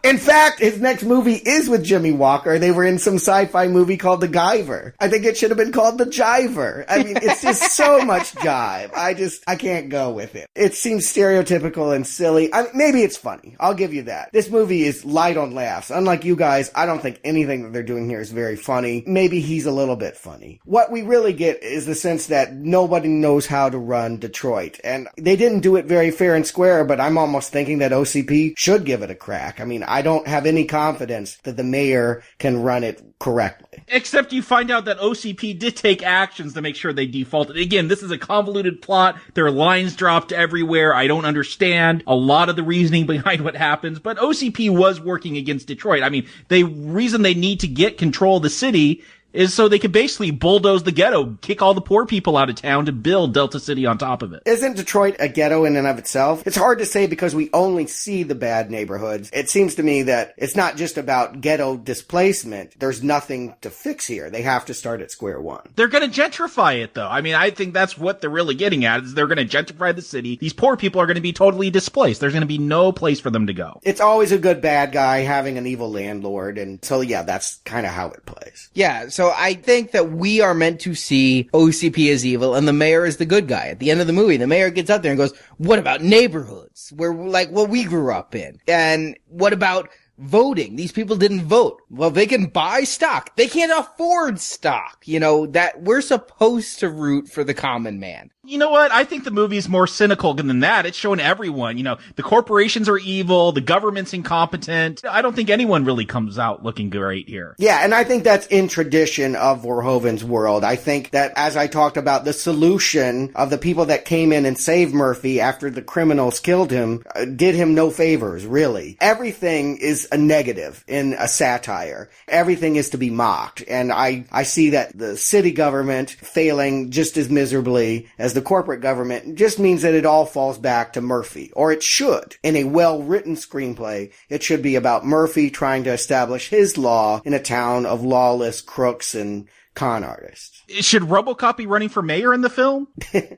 [SPEAKER 10] In fact, his next movie is with Jimmy Walker. They were in some sci-fi movie called The Guyver. I think it should have been called The Jiver. I mean, it's just so much jive. I can't go with it. It seems stereotypical and silly. Maybe it's funny. I'll give you that. This movie is light on laughs. Unlike you guys, I don't think anything that they're doing here is very funny. Maybe he's a little bit funny. What we really get is the sense that nobody knows how to run Detroit. And they didn't do it very fair and square, but I'm almost thinking that OCP should give it a crack. I mean, I don't have any confidence that the mayor can run it correctly.
[SPEAKER 11] Except you find out that OCP did take actions to make sure they defaulted. Again, this is a convoluted plot. There are lines dropped everywhere. I don't understand a lot of the reasoning behind what happens, but OCP was working against Detroit. I mean, the reason they need to get control of the city is so they could basically bulldoze the ghetto, kick all the poor people out of town to build Delta City on top of it.
[SPEAKER 10] Isn't Detroit a ghetto in and of itself? It's hard to say because we only see the bad neighborhoods. It seems to me that it's not just about ghetto displacement. There's nothing to fix here. They have to start at square one.
[SPEAKER 11] They're going to gentrify it, though. I mean, I think that's what they're really getting at, is they're going to gentrify the city. These poor people are going to be totally displaced. There's going to be no place for them to go.
[SPEAKER 10] It's always a good bad guy having an evil landlord, and so yeah, that's kind of how it plays.
[SPEAKER 9] Yeah, so I think that we are meant to see OCP as evil and the mayor is the good guy. At the end of the movie, the mayor gets up there and goes, what about neighborhoods? Where, like, what we grew up in? And what about voting? These people didn't vote. Well, they can buy stock. They can't afford stock. You know, that we're supposed to root for the common man.
[SPEAKER 11] You know what? I think the movie's more cynical than that. It's showing everyone, the corporations are evil, the government's incompetent. I don't think anyone really comes out looking great here.
[SPEAKER 10] Yeah, and I think that's in tradition of Verhoeven's world. I think that, as I talked about, the solution of the people that came in and saved Murphy after the criminals killed him did him no favors, really. Everything is a negative in a satire. Everything is to be mocked. And I see that the city government failing just as miserably as the corporate government just means that it all falls back to Murphy. Or it should. In a well-written screenplay, it should be about Murphy trying to establish his law in a town of lawless crooks and con artist.
[SPEAKER 11] Should Robocop be running for mayor in the film?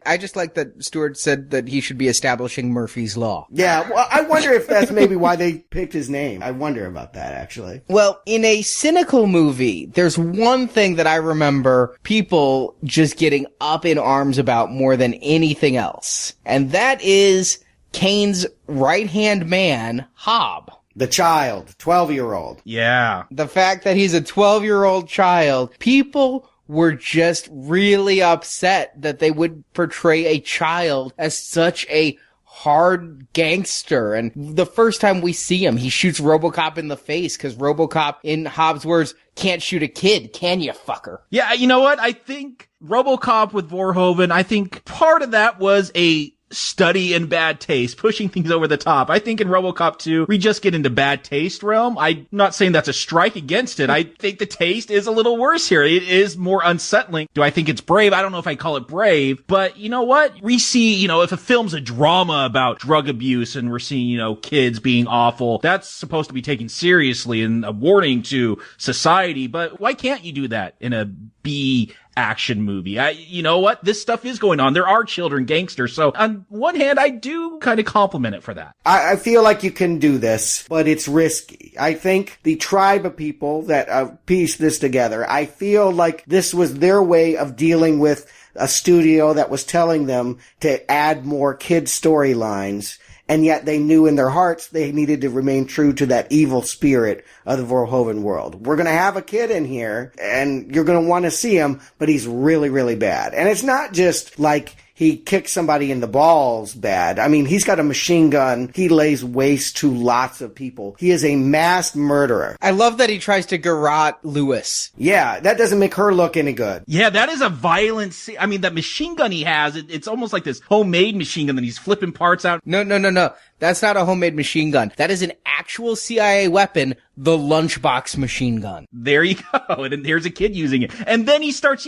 [SPEAKER 9] I just like that Stuart said that he should be establishing Murphy's Law.
[SPEAKER 10] Yeah, well, I wonder if that's maybe why they picked his name. I wonder about that, actually.
[SPEAKER 9] Well, in a cynical movie, there's one thing that I remember people just getting up in arms about more than anything else. And that is Kane's right-hand man, Hob.
[SPEAKER 10] The child, 12-year-old.
[SPEAKER 11] Yeah.
[SPEAKER 9] The fact that he's a 12-year-old child, people were just really upset that they would portray a child as such a hard gangster. And the first time we see him, he shoots Robocop in the face because Robocop, in Hobbs' words, can't shoot a kid, can you, fucker?
[SPEAKER 11] Yeah, you know what? I think Robocop with Verhoeven, I think part of that was a study in bad taste, pushing things over the top. I think in Robocop 2, we just get into bad taste realm. I'm not saying that's a strike against it. I think the taste is a little worse here. It is more unsettling. Do I think it's brave? I don't know if I call it brave, but you know what? We see, if a film's a drama about drug abuse and we're seeing, kids being awful, that's supposed to be taken seriously and a warning to society, but why can't you do that in a B action movie? You know what? This stuff is going on. There are children gangsters. So on one hand, I do kind of compliment it for that.
[SPEAKER 10] I feel like you can do this, but it's risky. I think the tribe of people that pieced this together, I feel like this was their way of dealing with a studio that was telling them to add more kid storylines. And yet they knew in their hearts they needed to remain true to that evil spirit of the Verhoeven world. We're going to have a kid in here, and you're going to want to see him, but he's really, really bad. And it's not just like he kicks somebody in the balls bad. I mean, he's got a machine gun. He lays waste to lots of people. He is a mass murderer.
[SPEAKER 9] I love that he tries to garrote Lewis.
[SPEAKER 10] Yeah, that doesn't make her look any good.
[SPEAKER 11] Yeah, that is a violent scene. I mean, that machine gun he has, it's almost like this homemade machine gun that he's flipping parts out.
[SPEAKER 9] No. That's not a homemade machine gun. That is an actual CIA weapon, the lunchbox machine gun.
[SPEAKER 11] There you go. And here's a kid using it. And then he starts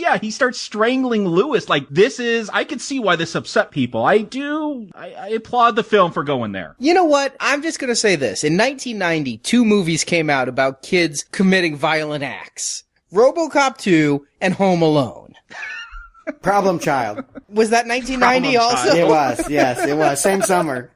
[SPEAKER 11] strangling Lewis. Like, I could see why this upset people. I applaud the film for going there.
[SPEAKER 9] You know what? I'm just gonna say this. In 1990, 2 movies came out about kids committing violent acts. Robocop 2 and Home Alone.
[SPEAKER 10] Problem Child.
[SPEAKER 9] Was that 1990 also?
[SPEAKER 10] It was, yes, it was. Same summer.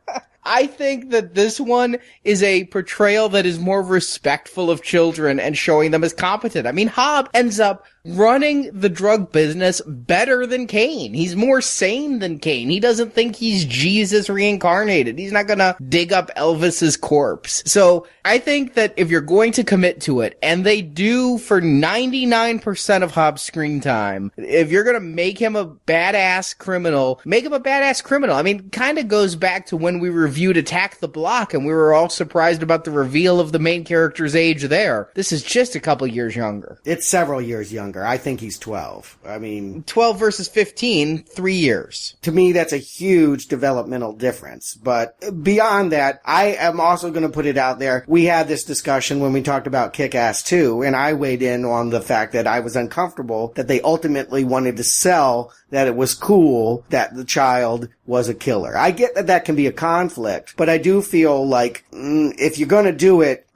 [SPEAKER 9] I think that this one is a portrayal that is more respectful of children and showing them as competent. I mean, Hobb ends up running the drug business better than Kane. He's more sane than Kane. He doesn't think he's Jesus reincarnated. He's not gonna dig up Elvis's corpse. So I think that if you're going to commit to it, and they do for 99% of Hobbs' screen time, if you're gonna make him a badass criminal, make him a badass criminal. I mean, kind of goes back to when we reviewed Attack the Block, and we were all surprised about the reveal of the main character's age there. This is just a couple years younger.
[SPEAKER 10] It's several years younger. I think he's 12. I mean...
[SPEAKER 9] 12 versus 15, 3 years.
[SPEAKER 10] To me, that's a huge developmental difference. But beyond that, I am also going to put it out there. We had this discussion when we talked about Kick-Ass 2, and I weighed in on the fact that I was uncomfortable that they ultimately wanted to sell that it was cool that the child was a killer. I get that that can be a conflict, but I do feel like if you're going to do it,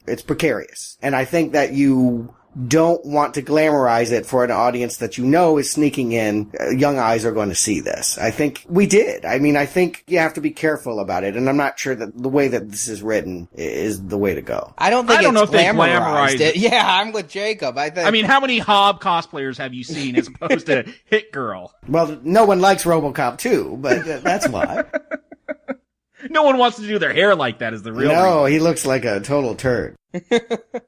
[SPEAKER 10] it's precarious. And I think that you don't want to glamorize it for an audience that you know is sneaking in. Young eyes are going to see this. I think we did. I mean, I think you have to be careful about it, and I'm not sure that the way that this is written is the way to go.
[SPEAKER 9] I don't know if they glamorized it. Yeah, I'm with Jacob. I mean,
[SPEAKER 11] how many Hobb cosplayers have you seen as opposed to Hit Girl?
[SPEAKER 10] Well, no one likes Robocop 2, but that's why.
[SPEAKER 11] No one wants to do their hair like that is the real
[SPEAKER 10] No,
[SPEAKER 11] reason.
[SPEAKER 10] He looks like a total turd.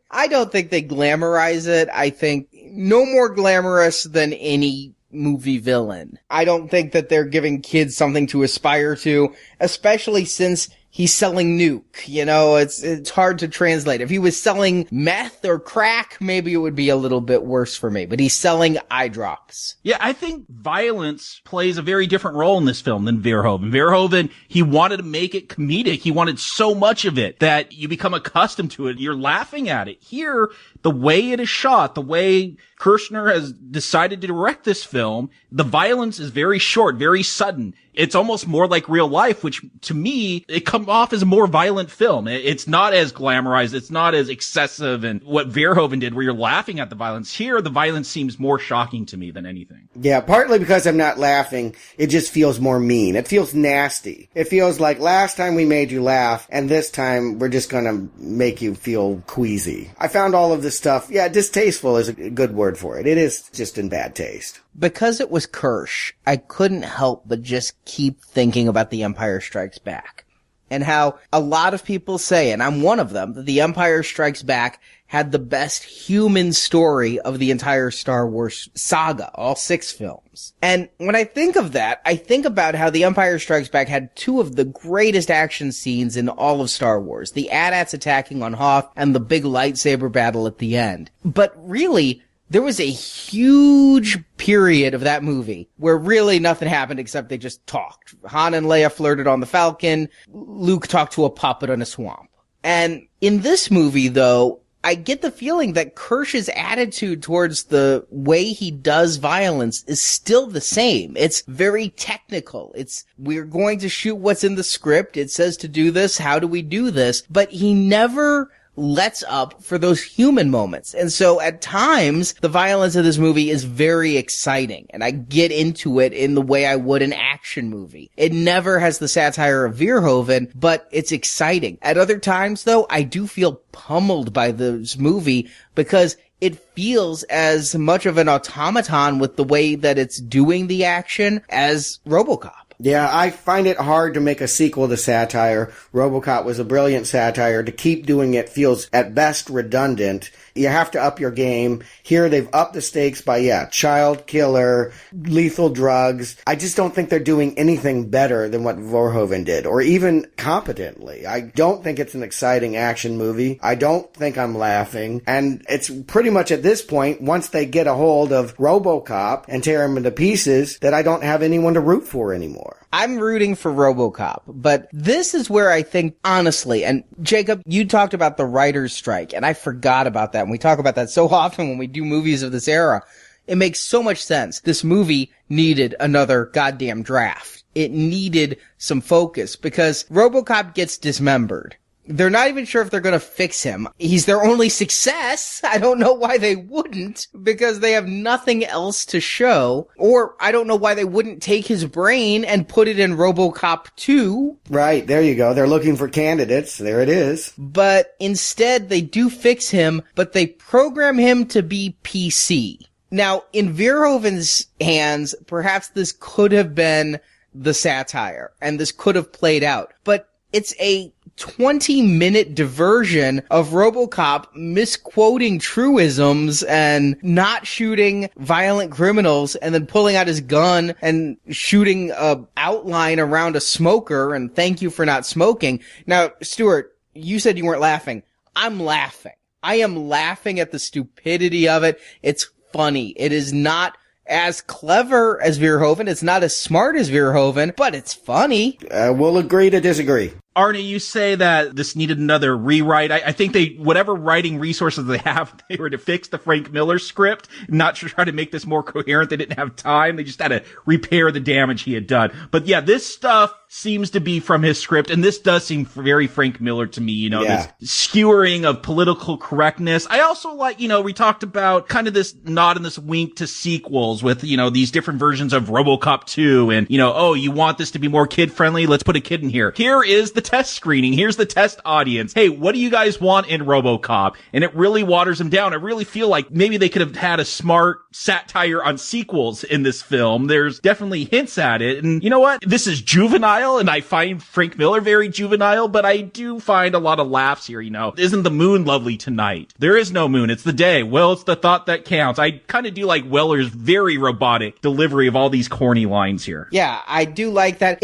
[SPEAKER 9] I don't think they glamorize it. I think no more glamorous than any movie villain. I don't think that they're giving kids something to aspire to, especially since he's selling nuke. You know, it's hard to translate. If he was selling meth or crack, maybe it would be a little bit worse for me. But he's selling eye drops.
[SPEAKER 11] Yeah, I think violence plays a very different role in this film than Verhoeven. Verhoeven, he wanted to make it comedic. He wanted so much of it that you become accustomed to it. You're laughing at it. Here, the way it is shot, the way Kershner has decided to direct this film, the violence is very short, very sudden. It's almost more like real life, which to me, it comes come off as a more violent film. It's not as glamorized. It's not as excessive and what Verhoeven did where you're laughing at the violence. Here, the violence seems more shocking to me than anything.
[SPEAKER 10] Yeah, partly because I'm not laughing, it just feels more mean. It feels nasty. It feels like last time we made you laugh, and this time we're just gonna make you feel queasy. I found all of this stuff, distasteful is a good word for it. It is just in bad taste.
[SPEAKER 9] Because it was Kersh, I couldn't help but just keep thinking about The Empire Strikes Back. And how a lot of people say, and I'm one of them, that The Empire Strikes Back had the best human story of the entire Star Wars saga, all 6 films. And when I think of that, I think about how The Empire Strikes Back had 2 of the greatest action scenes in all of Star Wars. The AT-ATs attacking on Hoth and the big lightsaber battle at the end. But really, there was a huge period of that movie where really nothing happened except they just talked. Han and Leia flirted on the Falcon. Luke talked to a puppet in a swamp. And in this movie, though, I get the feeling that Kersh's attitude towards the way he does violence is still the same. It's very technical. We're going to shoot what's in the script. It says to do this. How do we do this? But he never lets up for those human moments. And so at times, the violence of this movie is very exciting, and I get into it in the way I would an action movie. It never has the satire of Verhoeven, but it's exciting. At other times, though, I do feel pummeled by this movie because it feels as much of an automaton with the way that it's doing the action as Robocop.
[SPEAKER 10] Yeah, I find it hard to make a sequel to satire. Robocop was a brilliant satire. To keep doing it feels at best redundant. You have to up your game. Here they've upped the stakes by, child killer, lethal drugs. I just don't think they're doing anything better than what Verhoeven did, or even competently. I don't think it's an exciting action movie. I don't think I'm laughing. And it's pretty much at this point, once they get a hold of Robocop and tear him into pieces, that I don't have anyone to root for anymore.
[SPEAKER 9] I'm rooting for Robocop, but this is where I think, honestly, and Jacob, you talked about the writer's strike, and I forgot about that. And we talk about that so often when we do movies of this era. It makes so much sense. This movie needed another goddamn draft. It needed some focus because Robocop gets dismembered. They're not even sure if they're going to fix him. He's their only success. I don't know why they wouldn't, because they have nothing else to show. Or I don't know why they wouldn't take his brain and put it in Robocop 2.
[SPEAKER 10] Right, there you go. They're looking for candidates. There it is.
[SPEAKER 9] But instead, they do fix him, but they program him to be PC. Now, in Verhoeven's hands, perhaps this could have been the satire, and this could have played out. But it's a 20-minute diversion of Robocop misquoting truisms and not shooting violent criminals and then pulling out his gun and shooting a outline around a smoker and thank you for not smoking. Now, Stuart, you said you weren't laughing. I'm laughing. I am laughing at the stupidity of it. It's funny. It is not as clever as Verhoeven. It's not as smart as Verhoeven, but it's funny.
[SPEAKER 10] We'll agree to disagree.
[SPEAKER 11] Arnie, you say that this needed another rewrite. I think whatever writing resources they have, they were to fix the Frank Miller script, not to try to make this more coherent. They didn't have time. They just had to repair the damage he had done. But yeah, this stuff seems to be from his script, and this does seem very Frank Miller to me, this skewering of political correctness. I also like, we talked about kind of this nod and this wink to sequels with, these different versions of Robocop 2 and, you want this to be more kid-friendly? Let's put a kid in here. Here is the test screening. Here's the test audience. Hey, what do you guys want in Robocop? And it really waters them down. I really feel like maybe they could have had a smart satire on sequels in this film. There's definitely hints at it. And you know what? This is juvenile, and I find Frank Miller very juvenile, but I do find a lot of laughs here, Isn't the moon lovely tonight? There is no moon. It's the day. Well, it's the thought that counts. I kind of do like Weller's very robotic delivery of all these corny lines here.
[SPEAKER 9] Yeah, I do like that.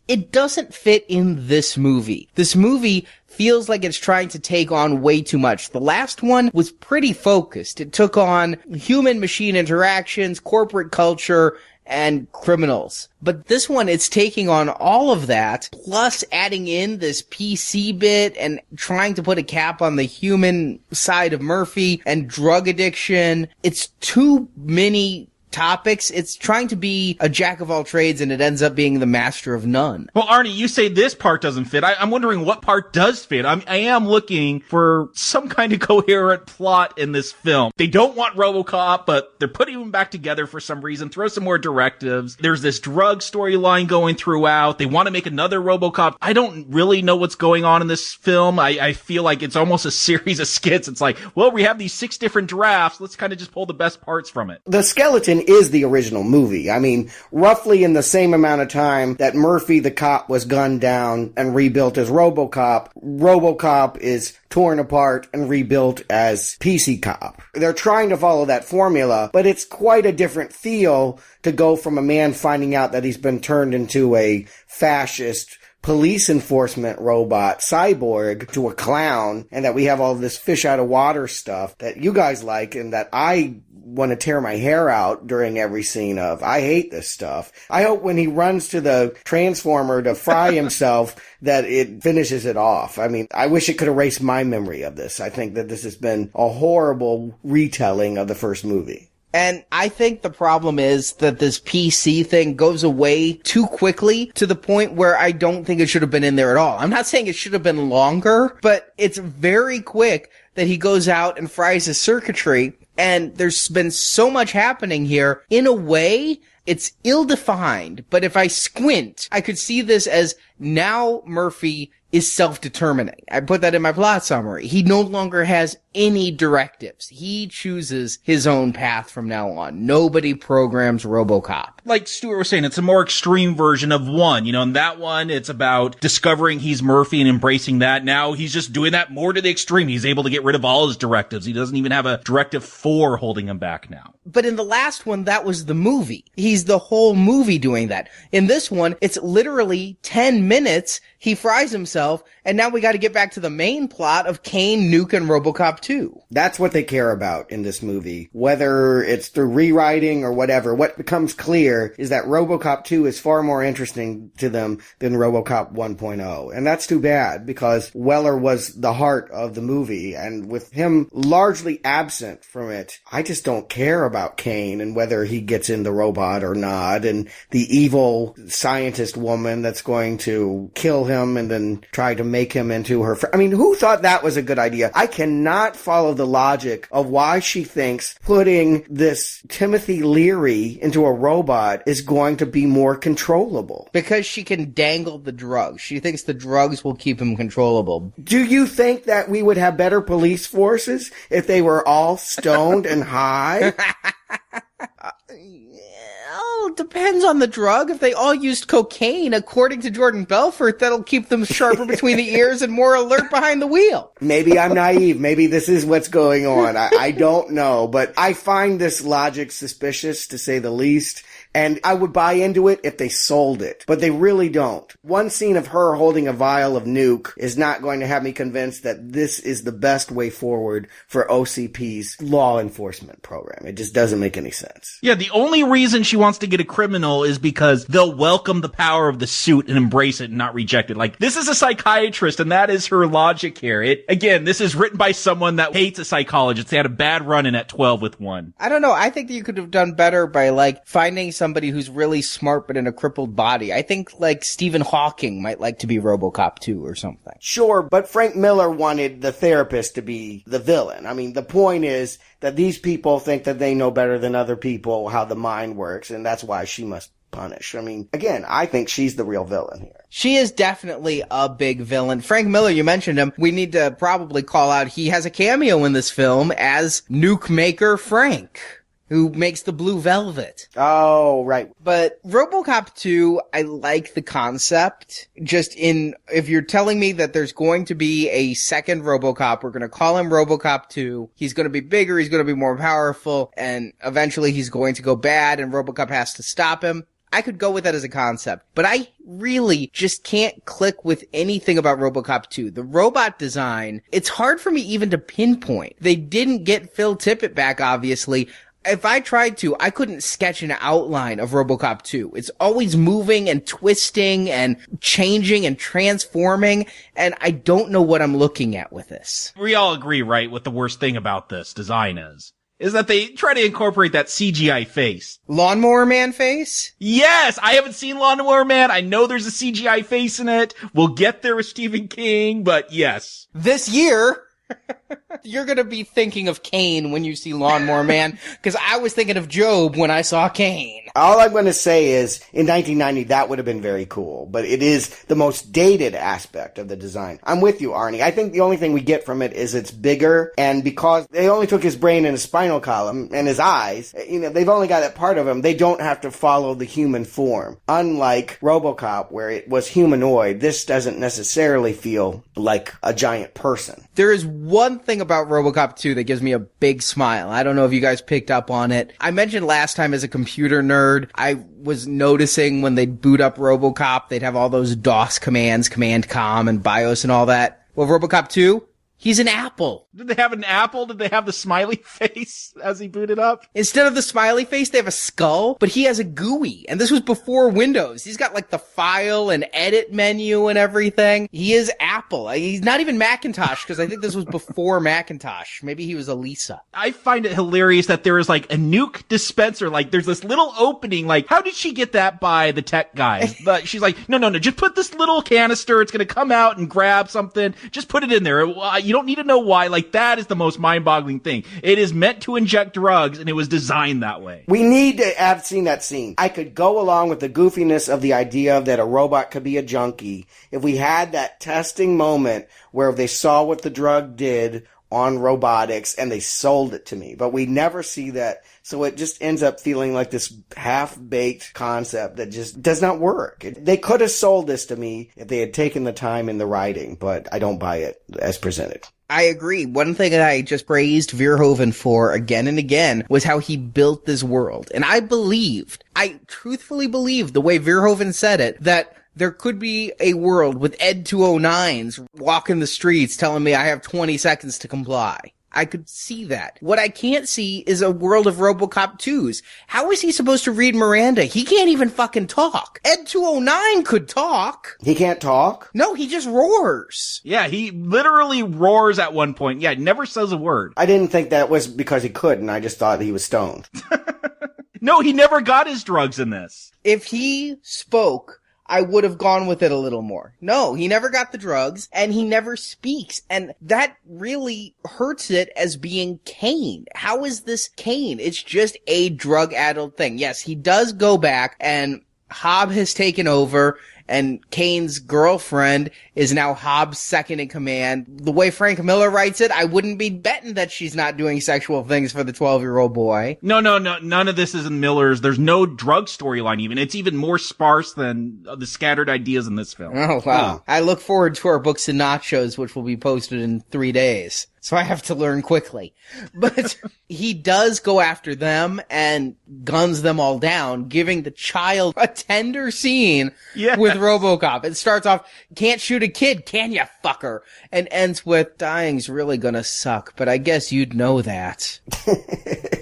[SPEAKER 9] It doesn't fit in this movie. This movie feels like it's trying to take on way too much. The last one was pretty focused. It took on human-machine interactions, corporate culture, and criminals. But this one, it's taking on all of that, plus adding in this PC bit and trying to put a cap on the human side of Murphy and drug addiction. It's too many topics. It's trying to be a jack of all trades, and it ends up being the master of none.
[SPEAKER 11] Well, Arnie, you say this part doesn't fit. I'm wondering what part does fit. I am looking for some kind of coherent plot in this film. They don't want Robocop, but they're putting him back together for some reason. Throw some more directives. There's this drug storyline going throughout. They want to make another Robocop. I don't really know what's going on in this film. I feel like it's almost a series of skits. It's like, well, we have these 6 different drafts. Let's kind of just pull the best parts from it.
[SPEAKER 10] The skeleton is the original movie. I mean, roughly in the same amount of time that Murphy the cop was gunned down and rebuilt as Robocop, Robocop is torn apart and rebuilt as PC Cop. They're trying to follow that formula, but it's quite a different feel to go from a man finding out that he's been turned into a fascist police enforcement robot cyborg to a clown, and that we have all this fish out of water stuff that you guys like and that I want to tear my hair out during every scene of. I hate this stuff. I hope when he runs to the transformer to fry himself that it finishes it off. I mean, I wish it could erase my memory of this. I think that this has been a horrible retelling of the first movie.
[SPEAKER 9] And I think the problem is that this PC thing goes away too quickly to the point where I don't think it should have been in there at all. I'm not saying it should have been longer, but it's very quick that he goes out and fries his circuitry. And there's been so much happening here. In a way, it's ill-defined. But if I squint, I could see this as now Murphy is self-determining. I put that in my plot summary. He no longer has any directives. He chooses his own path from now on. Nobody programs Robocop.
[SPEAKER 11] Like Stuart was saying, it's a more extreme version of one. You know, in that one, it's about discovering he's Murphy and embracing that. Now he's just doing that more to the extreme. He's able to get rid of all his directives. He doesn't even have a directive 4 holding him back now.
[SPEAKER 9] But in the last one, that was the movie. He's the whole movie doing that. In this one, it's literally 10 minutes. He fries himself, and now we got to get back to the main plot of Kane, Nuke, and Robocop 2.
[SPEAKER 10] That's what they care about in this movie. Whether it's through rewriting or whatever, what becomes clear is that Robocop 2 is far more interesting to them than Robocop 1.0. And that's too bad, because Weller was the heart of the movie, and with him largely absent from it, I just don't care about Kane and whether he gets in the robot or not, and the evil scientist woman that's going to kill him and then try to make him into her friend. I mean, who thought that was a good idea? I cannot follow the logic of why she thinks putting this Timothy Leary into a robot is going to be more controllable.
[SPEAKER 9] Because she can dangle the drugs. She thinks the drugs will keep him controllable.
[SPEAKER 10] Do you think that we would have better police forces if they were all stoned and high?
[SPEAKER 9] Oh, depends on the drug. If they all used cocaine, according to Jordan Belfort, that'll keep them sharper between the ears and more alert behind the wheel.
[SPEAKER 10] Maybe I'm naive. Maybe this is what's going on. I don't know. But I find this logic suspicious, to say the least. And I would buy into it if they sold it. But they really don't. One scene of her holding a vial of Nuke is not going to have me convinced that this is the best way forward for OCP's law enforcement program. It just doesn't make any sense.
[SPEAKER 11] Yeah, the only reason she wants to get a criminal is because they'll welcome the power of the suit and embrace it and not reject it. Like, this is a psychiatrist, and that is her logic here. Again, this is written by someone that hates a psychologist. They had a bad run-in at 12 with one.
[SPEAKER 9] I don't know. I think that you could have done better by, finding somebody who's really smart but in a crippled body. I think, Stephen Hawking might like to be Robocop 2 or something.
[SPEAKER 10] Sure, but Frank Miller wanted the therapist to be the villain. I mean, the point is that these people think that they know better than other people how the mind works, and that's why she must punish. I mean, again, I think she's the real villain here.
[SPEAKER 9] She is definitely a big villain. Frank Miller, you mentioned him. We need to probably call out, he has a cameo in this film as Nuke Maker Frank, who makes the blue velvet.
[SPEAKER 10] Oh, right.
[SPEAKER 9] But Robocop 2, I like the concept. If you're telling me that there's going to be a second Robocop, we're going to call him Robocop 2. He's going to be bigger, he's going to be more powerful, and eventually he's going to go bad and Robocop has to stop him. I could go with that as a concept, but I really just can't click with anything about Robocop 2. The robot design, it's hard for me even to pinpoint. They didn't get Phil Tippett back, obviously. If I tried to, I couldn't sketch an outline of Robocop 2. It's always moving and twisting and changing and transforming, and I don't know what I'm looking at with this.
[SPEAKER 11] We all agree, right, what the worst thing about this design is. is that they try to incorporate that CGI face.
[SPEAKER 9] Lawnmower Man face?
[SPEAKER 11] Yes! I haven't seen Lawnmower Man. I know there's a CGI face in it. We'll get there with Stephen King, but yes.
[SPEAKER 9] This year, you're gonna be thinking of Kane when you see Lawnmower Man, because I was thinking of Job when I saw Kane.
[SPEAKER 10] All I'm going to say is, in 1990, that would have been very cool, but it is the most dated aspect of the design. I'm with you, Arnie. I think the only thing we get from it is it's bigger, and because they only took his brain and his spinal column and his eyes, they've only got that part of him. They don't have to follow the human form. Unlike Robocop, where it was humanoid, this doesn't necessarily feel like a giant person.
[SPEAKER 9] There is one thing about Robocop 2 that gives me a big smile. I don't know if you guys picked up on it. I mentioned last time as a computer nerd, I was noticing when they'd boot up Robocop, they'd have all those DOS commands, Command Com and BIOS and all that. Well, Robocop 2, he's an apple.
[SPEAKER 11] Did they have an apple? Did they have the smiley face as he booted up?
[SPEAKER 9] Instead of the smiley face, they have a skull, but he has a GUI. And this was before Windows. He's got like the file and edit menu and everything. He is Apple. He's not even Macintosh, because I think this was before Macintosh. Maybe he was a Lisa.
[SPEAKER 11] I find it hilarious that there is like a nuke dispenser. Like there's this little opening. Like, how did she get that by the tech guy? But she's like, no, just put this little canister. It's going to come out and grab something. Just put it in there. You don't need to know why. Like, that is the most mind-boggling thing. It is meant to inject drugs, and it was designed that way.
[SPEAKER 10] We need to have seen that scene. I could go along with the goofiness of the idea that a robot could be a junkie if we had that testing moment where they saw what the drug did on robotics and they sold it to me. But we never see that. So it just ends up feeling like this half-baked concept that just does not work. They could have sold this to me if they had taken the time in the writing, but I don't buy it as presented.
[SPEAKER 9] I agree. One thing that I just praised Verhoeven for again and again was how he built this world. And I truthfully believed the way Verhoeven said it, that there could be a world with Ed 209s walking the streets telling me I have 20 seconds to comply. I could see that. What I can't see is a world of Robocop 2s. How is he supposed to read Miranda? He can't even fucking talk. Ed 209 could talk.
[SPEAKER 10] He can't talk?
[SPEAKER 9] No, he just roars.
[SPEAKER 11] Yeah, he literally roars at one point. Yeah, never says a word.
[SPEAKER 10] I didn't think that was because he couldn't. I just thought he was stoned.
[SPEAKER 11] No, he never got his drugs in this.
[SPEAKER 9] If he spoke, I would have gone with it a little more. No, he never got the drugs, and he never speaks, and that really hurts it as being Kane. How is this Kane? It's just a drug-addled thing. Yes, he does go back, and Hobb has taken over, and Kane's girlfriend is now Hobbs' second in command. The way Frank Miller writes it, I wouldn't be betting that she's not doing sexual things for the 12-year-old boy.
[SPEAKER 11] No, none of this is in Miller's. There's no drug storyline even. It's even more sparse than the scattered ideas in this film.
[SPEAKER 9] Oh, wow. I look forward to our books and nachos, which will be posted in 3 days. So I have to learn quickly. But he does go after them and guns them all down, giving the child a tender scene with Robocop. It starts off, can't shoot a kid, can ya, fucker? And ends with, dying's really gonna suck, but I guess you'd know that.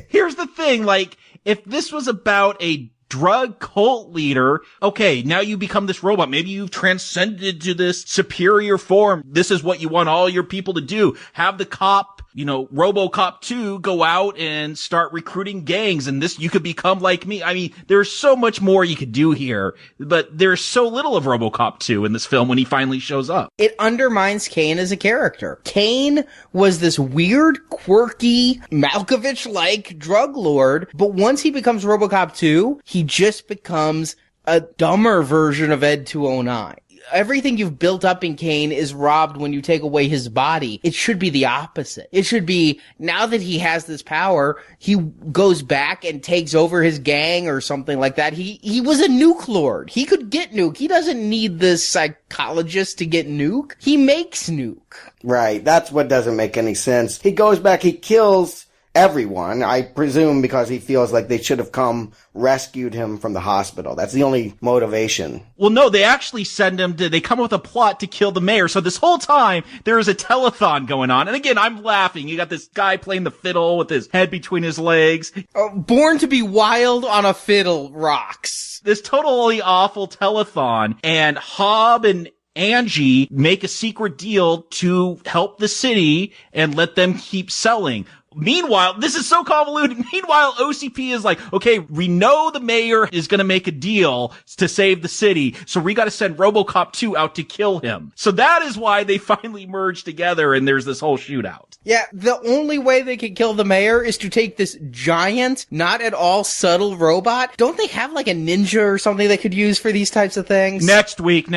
[SPEAKER 11] Here's the thing, like, if this was about a drug cult leader, okay, now you become this robot. Maybe you've transcended to this superior form. This is what you want all your people to do. Have the cop, Robocop 2 go out and start recruiting gangs, and this, you could become like me. I mean, there's so much more you could do here, but there's so little of Robocop 2 in this film when he finally shows up.
[SPEAKER 9] It undermines Kane as a character. Kane was this weird, quirky, Malkovich-like drug lord, but once he becomes Robocop 2, he just becomes a dumber version of Ed 209. Everything you've built up in Kane is robbed when you take away his body. It should be the opposite. It should be, now that he has this power, he goes back and takes over his gang or something like that. He was a nuke lord. He could get nuke. He doesn't need this psychologist to get nuke. He makes nuke.
[SPEAKER 10] Right. That's what doesn't make any sense. He goes back, he kills everyone, I presume because he feels like they should have rescued him from the hospital. That's the only motivation.
[SPEAKER 11] Well, no, they actually they come up with a plot to kill the mayor. So this whole time, there is a telethon going on. And again, I'm laughing. You got this guy playing the fiddle with his head between his legs.
[SPEAKER 9] Born to be wild on a fiddle rocks.
[SPEAKER 11] This totally awful telethon. And Hobb and Angie make a secret deal to help the city and let them keep selling. Meanwhile, this is so convoluted. Meanwhile, OCP is like, okay, we know the mayor is going to make a deal to save the city, so we got to send Robocop 2 out to kill him. So that is why they finally merge together and there's this whole shootout.
[SPEAKER 9] Yeah, the only way they could kill the mayor is to take this giant, not at all subtle robot. Don't they have like a ninja or something they could use for these types of things?
[SPEAKER 11] Next week.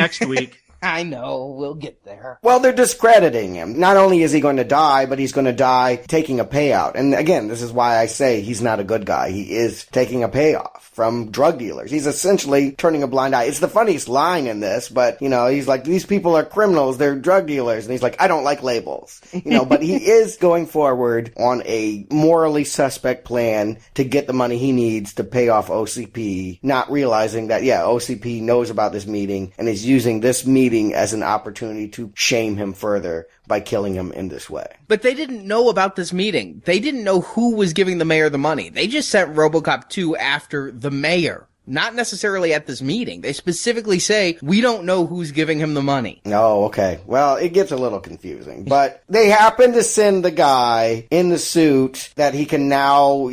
[SPEAKER 9] I know, we'll get there.
[SPEAKER 10] Well, they're discrediting him. Not only is he going to die, but he's going to die taking a payout. And again, this is why I say he's not a good guy. He is taking a payoff from drug dealers. He's essentially turning a blind eye. It's the funniest line in this, but, he's like, these people are criminals, they're drug dealers. And he's like, I don't like labels. But he is going forward on a morally suspect plan to get the money he needs to pay off OCP, not realizing that, OCP knows about this meeting and is using this meeting as an opportunity to shame him further by killing him in this way.
[SPEAKER 9] But they didn't know about this meeting. They didn't know who was giving the mayor the money. They just sent Robocop 2 after the mayor. Not necessarily at this meeting. They specifically say, we don't know who's giving him the money.
[SPEAKER 10] Oh, okay. Well, it gets a little confusing. But they happen to send the guy in the suit that he can now,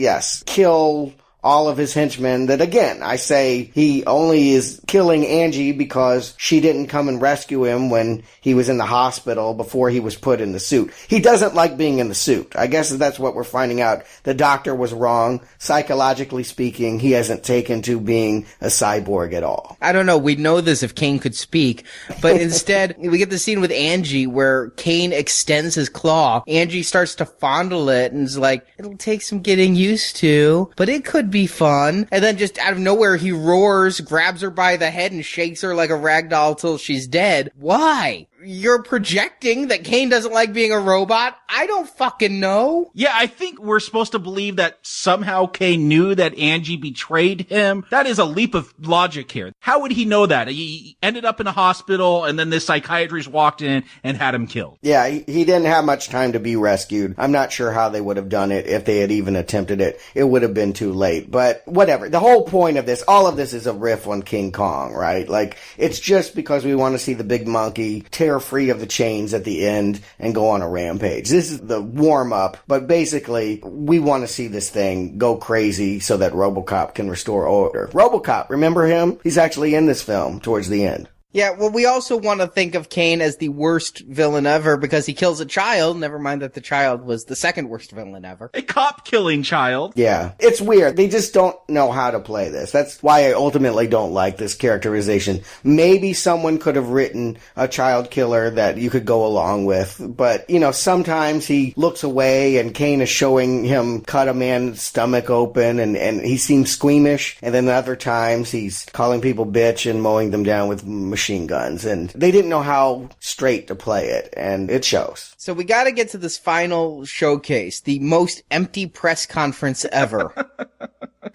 [SPEAKER 10] kill all of his henchmen. That, again, I say he only is killing Angie because she didn't come and rescue him when he was in the hospital before he was put in the suit. He doesn't like being in the suit. I guess that's what we're finding out. The doctor was wrong. Psychologically speaking, he hasn't taken to being a cyborg at all.
[SPEAKER 9] I don't know. We'd know this if Kane could speak. But instead, we get the scene with Angie where Kane extends his claw. Angie starts to fondle it and is like, it'll take some getting used to, but it could be fun. And then just out of nowhere, he roars, grabs her by the head and shakes her like a rag doll till she's dead. Why? You're projecting that Kane doesn't like being a robot? I don't fucking know.
[SPEAKER 11] Yeah, I think we're supposed to believe that somehow Kane knew that Angie betrayed him. That is a leap of logic here. How would he know that? He ended up in a hospital and then this psychiatrist walked in and had him killed.
[SPEAKER 10] Yeah, he didn't have much time to be rescued. I'm not sure how they would have done it if they had even attempted it. It would have been too late. But whatever. The whole point of this, all of this is a riff on King Kong, right? Like, it's just because we want to see the big monkey tear free of the chains at the end and go on a rampage. This is the warm-up, but basically, we want to see this thing go crazy so that Robocop can restore order. Robocop, remember him? He's actually in this film towards the end.
[SPEAKER 9] Yeah, well, we also want to think of Kane as the worst villain ever because he kills a child. Never mind that the child was the second worst villain ever.
[SPEAKER 11] A cop-killing child.
[SPEAKER 10] Yeah, it's weird. They just don't know how to play this. That's why I ultimately don't like this characterization. Maybe someone could have written a child killer that you could go along with, but, sometimes he looks away and Kane is showing him cut a man's stomach open and he seems squeamish, and then other times he's calling people bitch and mowing them down with machine guns, and they didn't know how straight to play it, and it shows.
[SPEAKER 9] So we gotta get to this final showcase, the most empty press conference ever.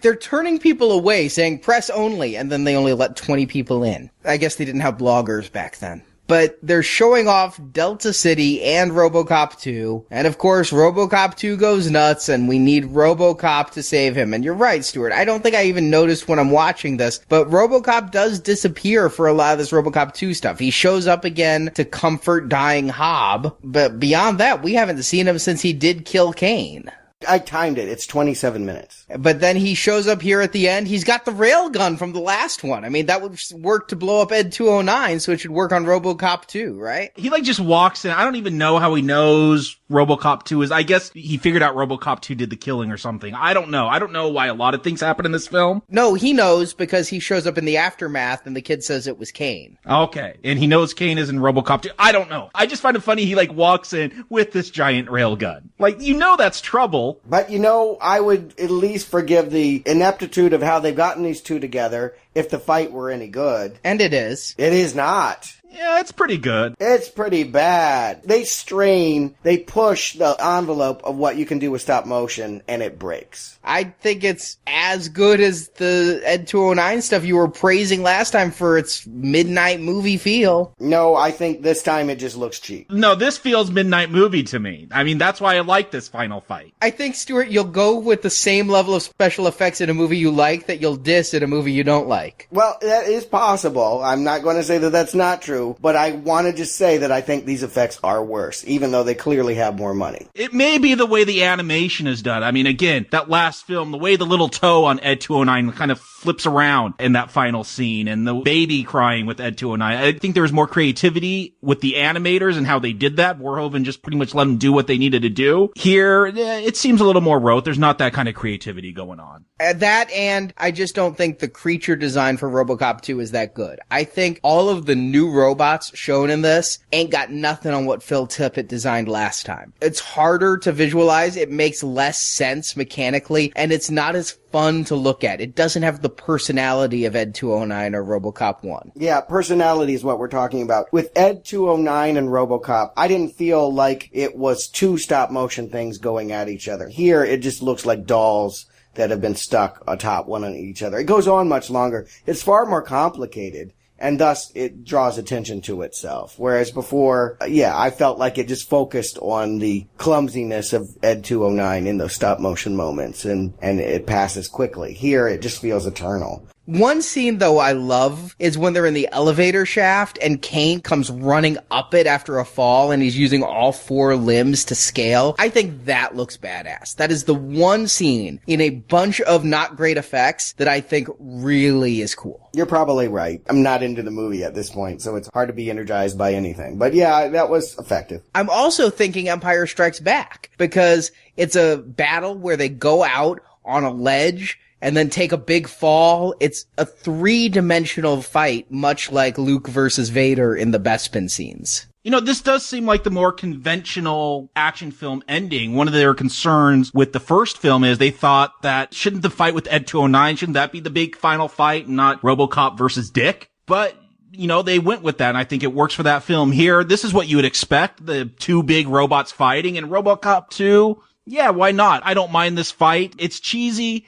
[SPEAKER 9] They're turning people away, saying press only, and then they only let 20 people in. I guess they didn't have bloggers back then. But they're showing off Delta City and Robocop 2. And of course, Robocop 2 goes nuts and we need Robocop to save him. And you're right, Stuart. I don't think I even noticed when I'm watching this, but Robocop does disappear for a lot of this Robocop 2 stuff. He shows up again to comfort dying Hobb. But beyond that, we haven't seen him since he did kill Kane.
[SPEAKER 10] I timed it. It's 27 minutes.
[SPEAKER 9] But then he shows up here at the end. He's got the railgun from the last one. I mean, that would work to blow up Ed 209, so it should work on Robocop 2, right?
[SPEAKER 11] He just walks in. I don't even know how he knows Robocop 2 is. I guess he figured out Robocop 2 did the killing or something. I don't know. I don't know why a lot of things happen in this film.
[SPEAKER 9] No, he knows because he shows up in the aftermath and the kid says it was Kane.
[SPEAKER 11] Okay. And he knows Kane is in Robocop 2. I don't know. I just find it funny he walks in with this giant railgun. That's trouble.
[SPEAKER 10] But I would at least forgive the ineptitude of how they've gotten these two together if the fight were any good.
[SPEAKER 9] And it is.
[SPEAKER 10] It is not.
[SPEAKER 11] Yeah, it's pretty good.
[SPEAKER 10] It's pretty bad. They push the envelope of what you can do with stop motion, and it breaks.
[SPEAKER 9] I think it's as good as the Ed 209 stuff you were praising last time for its midnight movie feel.
[SPEAKER 10] No, I think this time it just looks cheap.
[SPEAKER 11] No, this feels midnight movie to me. I mean, that's why I like this final fight.
[SPEAKER 9] I think, Stuart, you'll go with the same level of special effects in a movie you like that you'll diss in a movie you don't like.
[SPEAKER 10] Well, that is possible. I'm not going to say that that's not true. true, but I want to just say that I think these effects are worse, even though they clearly have more money.
[SPEAKER 11] It may be the way the animation is done. I mean, again, that last film, the way the little toe on Ed 209 kind of flips around in that final scene, and the baby crying with Ed 209. I think there was more creativity with the animators and how they did that. Verhoeven just pretty much let them do what they needed to do. Here, it seems a little more rote. There's not that kind of creativity going on.
[SPEAKER 9] That, and I just don't think the creature design for Robocop 2 is that good. I think all of the new robots shown in this ain't got nothing on what Phil Tippett designed last time. It's harder to visualize, it makes less sense mechanically, and it's not as fun to look at. It doesn't have the personality of Ed 209 or Robocop 1.
[SPEAKER 10] Yeah, personality is what we're talking about. With Ed 209 and Robocop, I didn't feel like it was two stop-motion things going at each other. Here, it just looks like dolls that have been stuck atop one on each other. It goes on much longer. It's far more complicated, and thus it draws attention to itself. Whereas before, I felt like it just focused on the clumsiness of Ed 209 in those stop-motion moments, and it passes quickly. Here, it just feels eternal.
[SPEAKER 9] One scene, though, I love is when they're in the elevator shaft and Kane comes running up it after a fall and he's using all four limbs to scale. I think that looks badass. That is the one scene in a bunch of not great effects that I think really is cool.
[SPEAKER 10] You're probably right. I'm not into the movie at this point, so it's hard to be energized by anything. But yeah, that was effective.
[SPEAKER 9] I'm also thinking Empire Strikes Back because it's a battle where they go out on a ledge and then take a big fall. It's a three-dimensional fight, much like Luke versus Vader in the Bespin scenes.
[SPEAKER 11] You know, this does seem like the more conventional action film ending. One of their concerns with the first film is they thought that shouldn't the fight with Ed 209, shouldn't that be the big final fight and not Robocop versus Dick? But you know, they went with that, and I think it works for that film. Here, this is what you would expect, the two big robots fighting, and Robocop 2, yeah, why not? I don't mind this fight. It's cheesy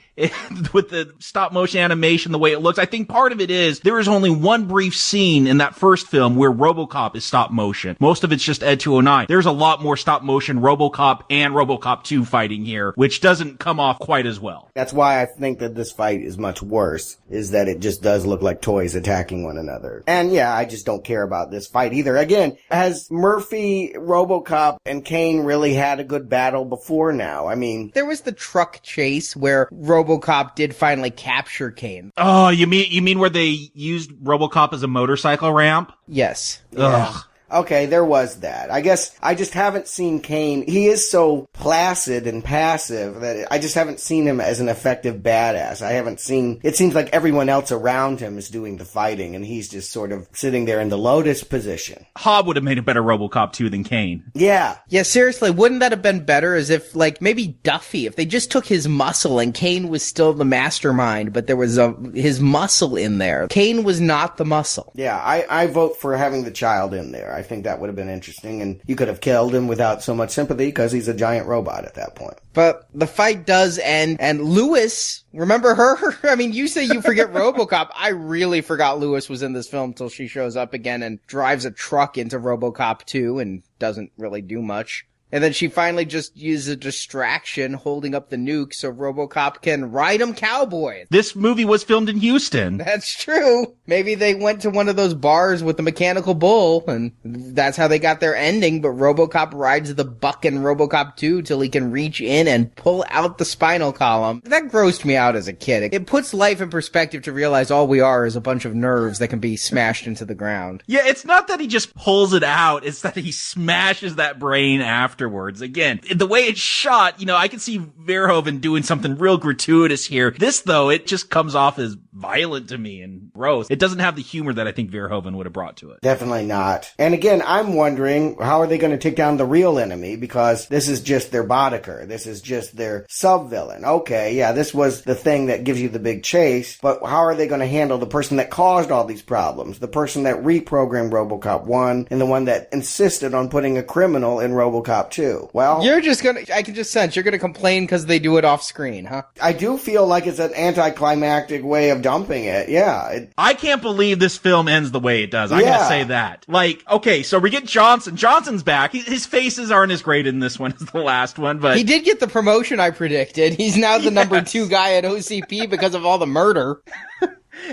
[SPEAKER 11] with the stop motion animation, the way it looks. I think part of it is there is only one brief scene in that first film where Robocop is stop motion. Most of it's just Ed 209. There's a lot more stop motion Robocop and Robocop 2 fighting here, which doesn't come off quite as well.
[SPEAKER 10] That's why I think that this fight is much worse, is that it just does look like toys attacking one another. And yeah, I just don't care about this fight either. Again, has Murphy, Robocop, and Kane really had a good battle before now? I mean,
[SPEAKER 9] there was the truck chase where Robocop did finally capture Kane.
[SPEAKER 11] Oh, you mean where they used Robocop as a motorcycle ramp?
[SPEAKER 9] Yes.
[SPEAKER 10] Yeah.
[SPEAKER 11] Ugh.
[SPEAKER 10] Okay, there was that. I guess I just haven't seen Kane. He is so placid and passive that I just haven't seen him as an effective badass. I haven't seen, it seems like everyone else around him is doing the fighting and he's just sort of sitting there in the lotus position.
[SPEAKER 11] Hobb would have made a better Robocop 2 than Kane.
[SPEAKER 10] Yeah.
[SPEAKER 9] Yeah, seriously, wouldn't that have been better as if, like, maybe Duffy, if they just took his muscle and Kane was still the mastermind, but there was his muscle in there. Kane was not the muscle.
[SPEAKER 10] Yeah, I vote for having the child in there. I think that would have been interesting, and you could have killed him without so much sympathy because he's a giant robot at that point.
[SPEAKER 9] But the fight does end, and Lewis, remember her? I mean, you say you forget Robocop. I really forgot Lewis was in this film until she shows up again and drives a truck into Robocop 2 and doesn't really do much. And then she finally just uses a distraction holding up the nuke so Robocop can ride him cowboy.
[SPEAKER 11] This movie was filmed in Houston.
[SPEAKER 9] That's true. Maybe they went to one of those bars with the mechanical bull, and that's how they got their ending, but Robocop rides the buck in Robocop 2 till he can reach in and pull out the spinal column. That grossed me out as a kid. It puts life in perspective to realize all we are is a bunch of nerves that can be smashed into the ground.
[SPEAKER 11] Yeah, it's not that he just pulls it out, it's that he smashes that brain afterwards. Again, the way it's shot, you know, I can see Verhoeven doing something real gratuitous here. This, though, it just comes off as violent to me and gross. It doesn't have the humor that I think Verhoeven would have brought to it.
[SPEAKER 10] Definitely not. And again, I'm wondering, how are they going to take down the real enemy? Because this is just their Boddicker. This is just their sub-villain. Okay, yeah, this was the thing that gives you the big chase, but how are they going to handle the person that caused all these problems? The person that reprogrammed Robocop 1 and the one that insisted on putting a criminal in Robocop 2. Well,
[SPEAKER 9] I can just sense you're gonna complain because they do it off screen, huh?
[SPEAKER 10] I do feel like it's an anticlimactic way of dumping it. Yeah.
[SPEAKER 11] I can't believe this film ends the way it does. I gotta say that. Like, okay, so we get Johnson. Johnson's back. His faces aren't as great in this one as the last one, but
[SPEAKER 9] he did get the promotion I predicted. He's now the number 2 guy at OCP because of all the murder.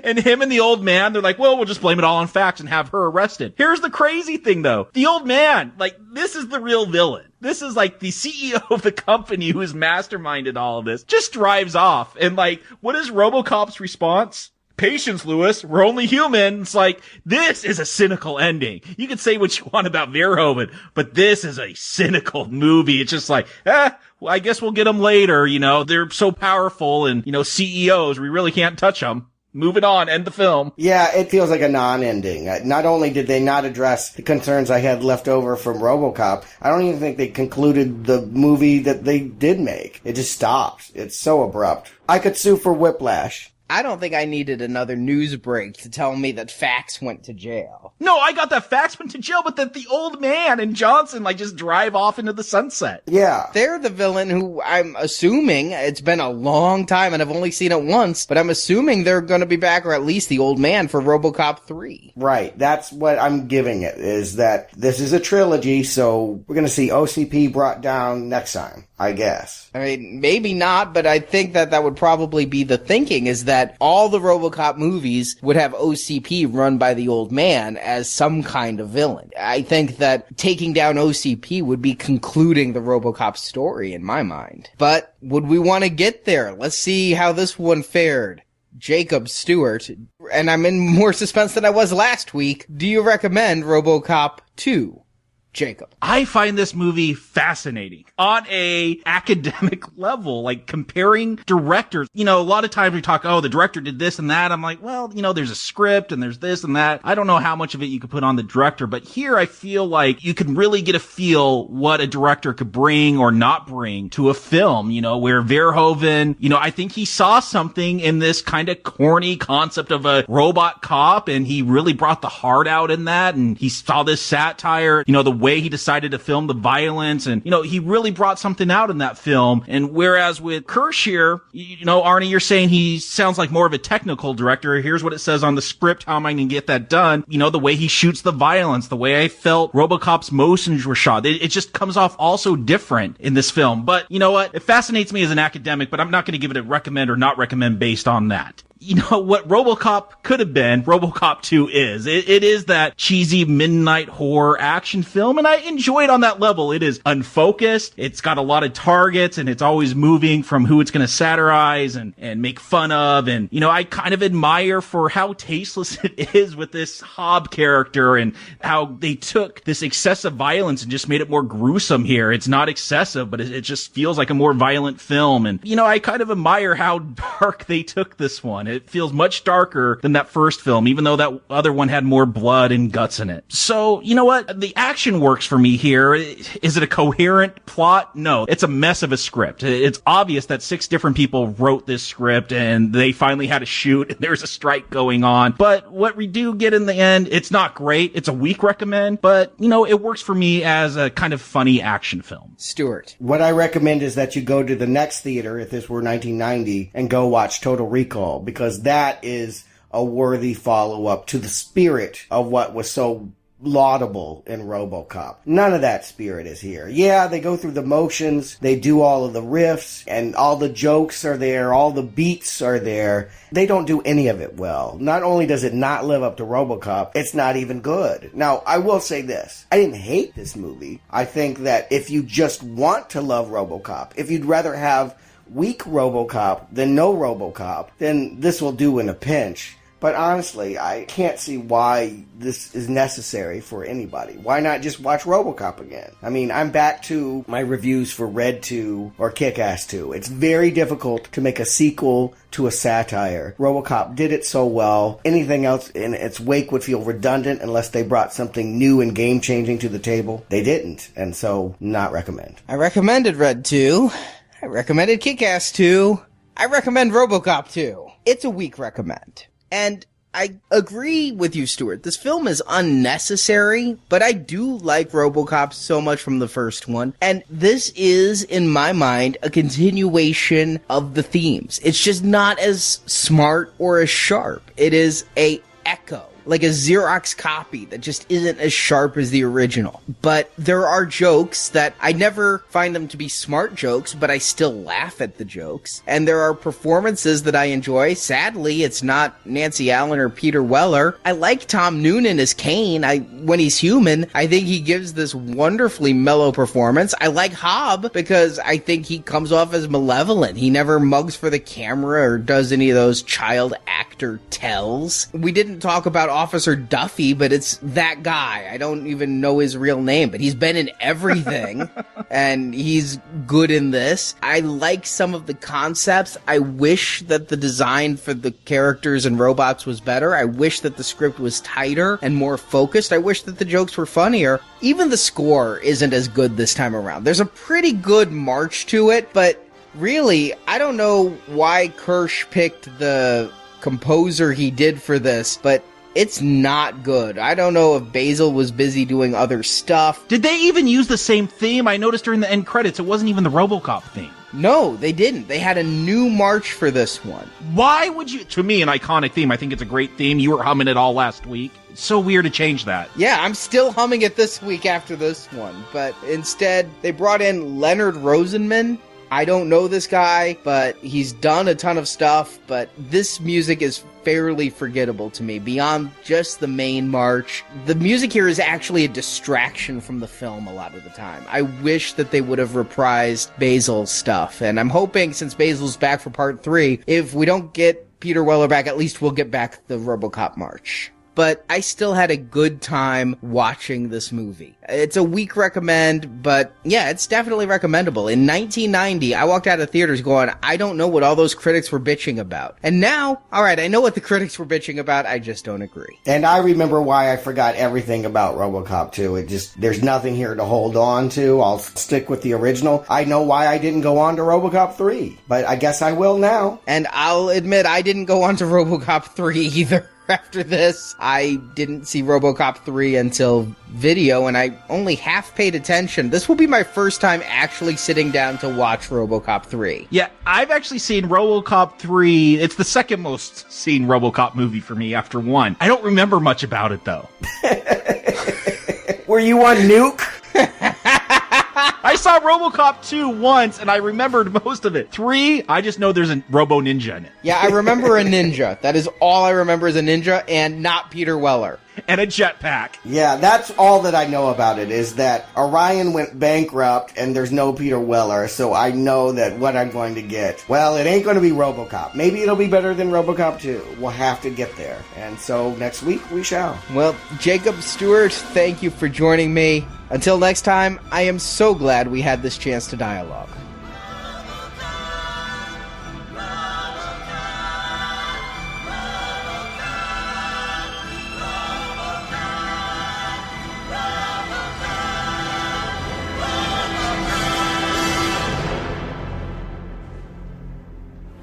[SPEAKER 11] And him and the old man, they're like, well, we'll just blame it all on facts and have her arrested. Here's the crazy thing, though. The old man, like, this is the real villain. This is like the CEO of the company who has masterminded all of this. Just drives off. And like, what is Robocop's response? Patience, Lewis. We're only human. It's like, this is a cynical ending. You can say what you want about Verhoeven, but this is a cynical movie. It's just like, well, I guess we'll get them later. You know, they're so powerful and, you know, CEOs, we really can't touch them. Move it on, end the film.
[SPEAKER 10] Yeah, it feels like a non-ending. Not only did they not address the concerns I had left over from Robocop, I don't even think they concluded the movie that they did make. It just stopped. It's so abrupt. I could sue for whiplash.
[SPEAKER 9] I don't think I needed another news break to tell me that Fax went to jail.
[SPEAKER 11] No, I got that Fax went to jail, but that the old man and Johnson, like, just drive off into the sunset.
[SPEAKER 10] Yeah.
[SPEAKER 9] They're the villain who I'm assuming, it's been a long time and I've only seen it once, but I'm assuming they're going to be back, or at least the old man, for Robocop 3.
[SPEAKER 10] Right. That's what I'm giving it, is that this is a trilogy, so we're going to see OCP brought down next time, I guess.
[SPEAKER 9] I mean, maybe not, but I think that would probably be the thinking, is that all the Robocop movies would have OCP run by the old man as some kind of villain. I think that taking down OCP would be concluding the Robocop story in my mind. But would we want to get there? Let's see how this one fared. Jakob, Stuart, and I'm in more suspense than I was last week. Do you recommend Robocop 2? Jakob.
[SPEAKER 11] I find this movie fascinating on a academic level, like comparing directors. You know, a lot of times we talk, oh, the director did this and that. I'm like, well, you know, there's a script and there's this and that. I don't know how much of it you could put on the director, but here I feel like you can really get a feel what a director could bring or not bring to a film, you know, where Verhoeven, you know, I think he saw something in this kind of corny concept of a robot cop, and he really brought the heart out in that, and he saw this satire, you know, the way he decided to film the violence, and, you know, he really brought something out in that film. And whereas with Kershner, you know, Arnie, you're saying he sounds like more of a technical director. Here's what it says on the script. How am I going to get that done? You know, the way he shoots the violence, the way I felt Robocop's motions were shot. It just comes off also different in this film. But you know what? It fascinates me as an academic, but I'm not going to give it a recommend or not recommend based on that. You know, what Robocop could have been, Robocop 2 is. It is that cheesy midnight horror action film, and I enjoy it on that level. It is unfocused, it's got a lot of targets, and it's always moving from who it's going to satirize and make fun of. And, you know, I kind of admire for how tasteless it is with this Hobb character, and how they took this excessive violence and just made it more gruesome here. It's not excessive, but it just feels like a more violent film. And, you know, I kind of admire how dark they took this one. It feels much darker than that first film, even though that other one had more blood and guts in it. So, you know what? The action works for me here. Is it a coherent plot? No. It's a mess of a script. It's obvious that 6 different people wrote this script, and they finally had to shoot, and there's a strike going on. But what we do get in the end, it's not great. It's a weak recommend, but, you know, it works for me as a kind of funny action film.
[SPEAKER 9] Stuart.
[SPEAKER 10] What I recommend is that you go to the next theater, if this were 1990, and go watch Total Recall, because that is a worthy follow-up to the spirit of what was so laudable in Robocop. None of that spirit is here. Yeah, they go through the motions, they do all of the riffs, and all the jokes are there, all the beats are there. They don't do any of it well. Not only does it not live up to Robocop, it's not even good. Now, I will say this. I didn't hate this movie. I think that if you just want to love Robocop, if you'd rather have weak Robocop than no Robocop, then this will do in a pinch. But honestly, I can't see why this is necessary for anybody. Why not just watch Robocop again? I mean, I'm back to my reviews for Red 2 or Kick-Ass 2. It's very difficult to make a sequel to a satire. Robocop did it so well. Anything else in its wake would feel redundant unless they brought something new and game-changing to the table. They didn't, and so not recommend.
[SPEAKER 9] I recommended Red 2. I recommended Kick-Ass 2. I recommend Robocop 2. It's a weak recommend. And I agree with you, Stuart. This film is unnecessary, but I do like Robocop so much from the first one. And this is, in my mind, a continuation of the themes. It's just not as smart or as sharp. It is a echo. like a Xerox copy that just isn't as sharp as the original. But there are jokes that I never find them to be smart jokes, but I still laugh at the jokes. And there are performances that I enjoy. Sadly, it's not Nancy Allen or Peter Weller. I like Tom Noonan as Kane. When he's human, I think he gives this wonderfully mellow performance. I like Hobb because I think he comes off as malevolent. He never mugs for the camera or does any of those child actor tells. We didn't talk about Officer Duffy, but it's that guy. I don't even know his real name, but he's been in everything, and he's good in this. I like some of the concepts. I wish that the design for the characters and robots was better. I wish that the script was tighter and more focused. I wish that the jokes were funnier. Even the score isn't as good this time around. There's a pretty good march to it, but really, I don't know why Kirsch picked the composer he did for this, but it's not good. I don't know if Basil was busy doing other stuff.
[SPEAKER 11] Did they even use the same theme? I noticed during the end credits, it wasn't even the Robocop theme.
[SPEAKER 9] No, they didn't. They had a new march for this one.
[SPEAKER 11] Why would you? To me, an iconic theme. I think it's a great theme. You were humming it all last week. It's so weird to change that.
[SPEAKER 9] Yeah, I'm still humming it this week after this one. But instead, they brought in Leonard Rosenman. I don't know this guy, but he's done a ton of stuff. But this music is fairly forgettable to me, beyond just the main march. The music here is actually a distraction from the film a lot of the time. I wish that they would have reprised Basil's stuff, and I'm hoping, since Basil's back for part 3, if we don't get Peter Weller back, at least we'll get back the Robocop march. But I still had a good time watching this movie. It's a weak recommend, but yeah, it's definitely recommendable. In 1990, I walked out of theaters going, I don't know what all those critics were bitching about. And now, alright, I know what the critics were bitching about, I just don't agree.
[SPEAKER 10] And I remember why I forgot everything about Robocop 2. There's nothing here to hold on to. I'll stick with the original. I know why I didn't go on to Robocop 3, but I guess I will now.
[SPEAKER 9] And I'll admit, I didn't go on to Robocop 3 either. After this, I didn't see Robocop 3 until video, and I only half paid attention. This will be my first time actually sitting down to watch Robocop 3.
[SPEAKER 11] Yeah, I've actually seen Robocop 3. It's the second most seen Robocop movie for me after 1. I don't remember much about it, though.
[SPEAKER 10] Were you on Nuke?
[SPEAKER 11] I saw Robocop 2 once, and I remembered most of it. 3, I just know there's a Robo Ninja in it.
[SPEAKER 9] Yeah, I remember a ninja. That is all I remember is a ninja, and not Peter Weller.
[SPEAKER 11] And a jetpack.
[SPEAKER 10] Yeah, that's all that I know about it, is that Orion went bankrupt, and there's no Peter Weller, so I know that what I'm going to get, well, it ain't going to be Robocop. Maybe it'll be better than Robocop 2. We'll have to get there. And so next week, we shall.
[SPEAKER 9] Well, Jakob, Stuart, thank you for joining me. Until next time, I am so glad we had this chance to dialogue.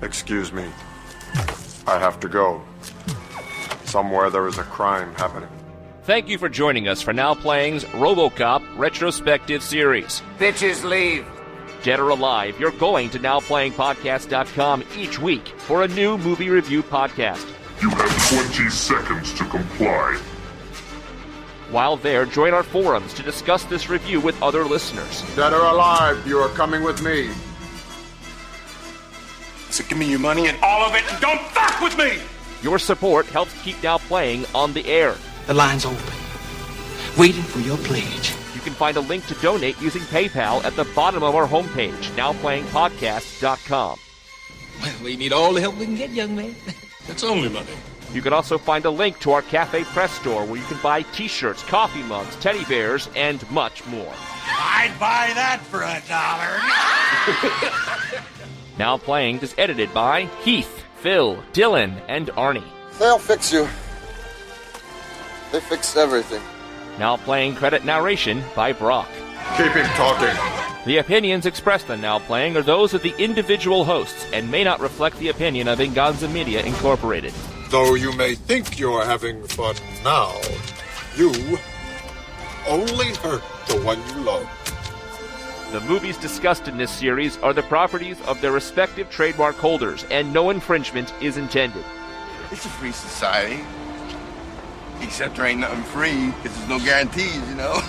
[SPEAKER 8] Excuse me. I have to go. Somewhere there is a crime happening.
[SPEAKER 1] Thank you for joining us for Now Playing's Robocop Retrospective Series.
[SPEAKER 3] Bitches leave.
[SPEAKER 1] Dead or alive, you're going to NowPlayingPodcast.com each week for a new movie review podcast.
[SPEAKER 12] You have 20 seconds to comply.
[SPEAKER 1] While there, join our forums to discuss this review with other listeners.
[SPEAKER 8] Dead or alive, you are coming with me.
[SPEAKER 12] So give me your money and all of it, and don't fuck with me!
[SPEAKER 1] Your support helps keep Now Playing on the air.
[SPEAKER 3] The line's open, waiting for your pledge.
[SPEAKER 1] You can find a link to donate using PayPal at the bottom of our homepage, NowPlayingPodcast.com.
[SPEAKER 3] Well, we need all the help we can get, young man.
[SPEAKER 12] It's only money.
[SPEAKER 1] You can also find a link to our Cafe Press store where you can buy t-shirts, coffee mugs, teddy bears, and much more.
[SPEAKER 12] I'd buy that for $1.
[SPEAKER 1] Now Playing is edited by Heath, Phil, Dylan, and Arnie.
[SPEAKER 8] They'll fix you. They fixed everything.
[SPEAKER 1] Now Playing credit narration by Brock.
[SPEAKER 8] Keep him talking.
[SPEAKER 1] The opinions expressed on Now Playing are those of the individual hosts and may not reflect the opinion of Inganza Media Incorporated.
[SPEAKER 8] Though you may think you're having fun now, you only hurt the one you love.
[SPEAKER 1] The movies discussed in this series are the properties of their respective trademark holders, and no infringement is intended.
[SPEAKER 12] It's a free society.
[SPEAKER 13] Except there ain't nothing free, because there's no guarantees, you know?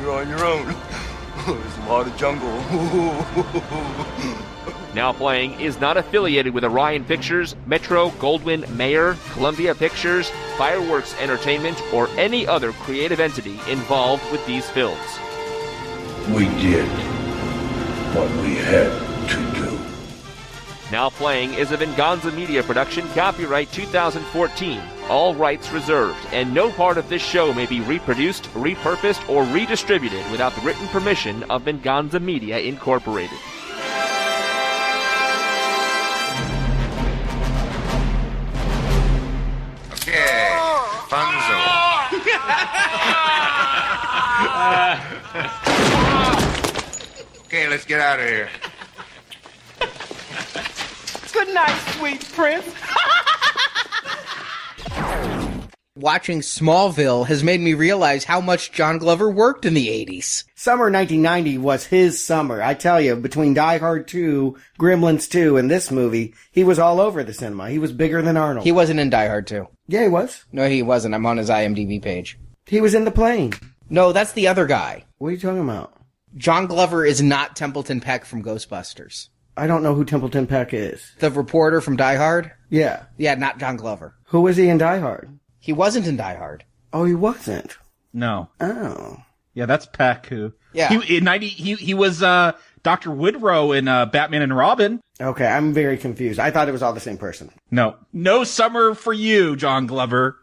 [SPEAKER 13] You're on your own. There's a lot of jungle.
[SPEAKER 1] Now Playing is not affiliated with Orion Pictures, Metro, Goldwyn Mayer, Columbia Pictures, Fireworks Entertainment, or any other creative entity involved with these films.
[SPEAKER 12] We did what we had to do.
[SPEAKER 1] Now Playing is a Venganza Media production, copyright 2014. All rights reserved, and no part of this show may be reproduced, repurposed, or redistributed without the written permission of Venganza Media Incorporated.
[SPEAKER 13] Okay, fun zone. Okay, let's get out of here.
[SPEAKER 14] Good night, sweet prince.
[SPEAKER 9] Watching Smallville has made me realize how much John Glover worked in the 80s.
[SPEAKER 10] Summer 1990 was his summer. I tell you, between Die Hard 2, Gremlins 2, and this movie, he was all over the cinema. He was bigger than Arnold.
[SPEAKER 9] He wasn't in Die Hard 2.
[SPEAKER 10] Yeah, he was.
[SPEAKER 9] No, he wasn't. I'm on his IMDb page.
[SPEAKER 10] He was in The Plane.
[SPEAKER 9] No, that's the other guy.
[SPEAKER 10] What are you talking about?
[SPEAKER 9] John Glover is not Templeton Peck from Ghostbusters.
[SPEAKER 10] I don't know who Templeton Peck is.
[SPEAKER 9] The reporter from Die Hard?
[SPEAKER 10] Yeah.
[SPEAKER 9] Yeah, not John Glover.
[SPEAKER 10] Who was he in Die Hard?
[SPEAKER 9] He wasn't in Die Hard.
[SPEAKER 10] Oh, he wasn't?
[SPEAKER 11] No.
[SPEAKER 10] Oh.
[SPEAKER 11] Yeah, that's Peck who.
[SPEAKER 9] Yeah.
[SPEAKER 11] He was Dr. Woodrow in Batman and Robin.
[SPEAKER 10] Okay, I'm very confused. I thought it was all the same person.
[SPEAKER 11] No. No summer for you, John Glover.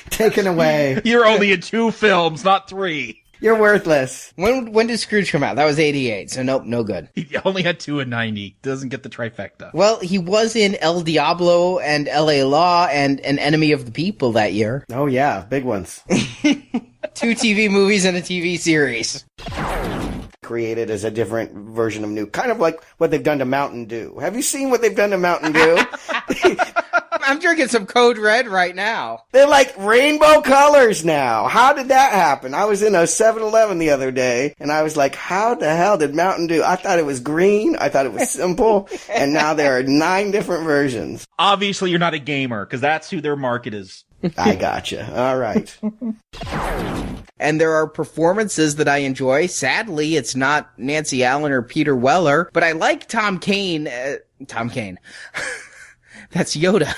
[SPEAKER 10] Taken away.
[SPEAKER 11] You're only in 2 films, not 3.
[SPEAKER 10] You're worthless.
[SPEAKER 9] When did Scrooge come out? That was 88, so nope, no good.
[SPEAKER 11] He only had 2 in 90. Doesn't get the trifecta.
[SPEAKER 9] Well, he was in El Diablo and L.A. Law and An Enemy of the People that year.
[SPEAKER 10] Oh yeah, big ones.
[SPEAKER 9] 2 TV movies and a TV series.
[SPEAKER 10] Created as a different version of New. Kind of like what they've done to Mountain Dew. Have you seen what they've done to Mountain Dew?
[SPEAKER 9] I'm drinking some Code Red right now.
[SPEAKER 10] They're like rainbow colors now. How did that happen? I was in a 7-Eleven the other day, and I was like, how the hell did Mountain Dew? I thought it was green. I thought it was simple. And now there are 9 different versions.
[SPEAKER 11] Obviously, you're not a gamer, because that's who their market is.
[SPEAKER 10] I gotcha. All right.
[SPEAKER 9] And there are performances that I enjoy. Sadly, it's not Nancy Allen or Peter Weller, but I like Tom Kane. Tom Kane. That's Yoda.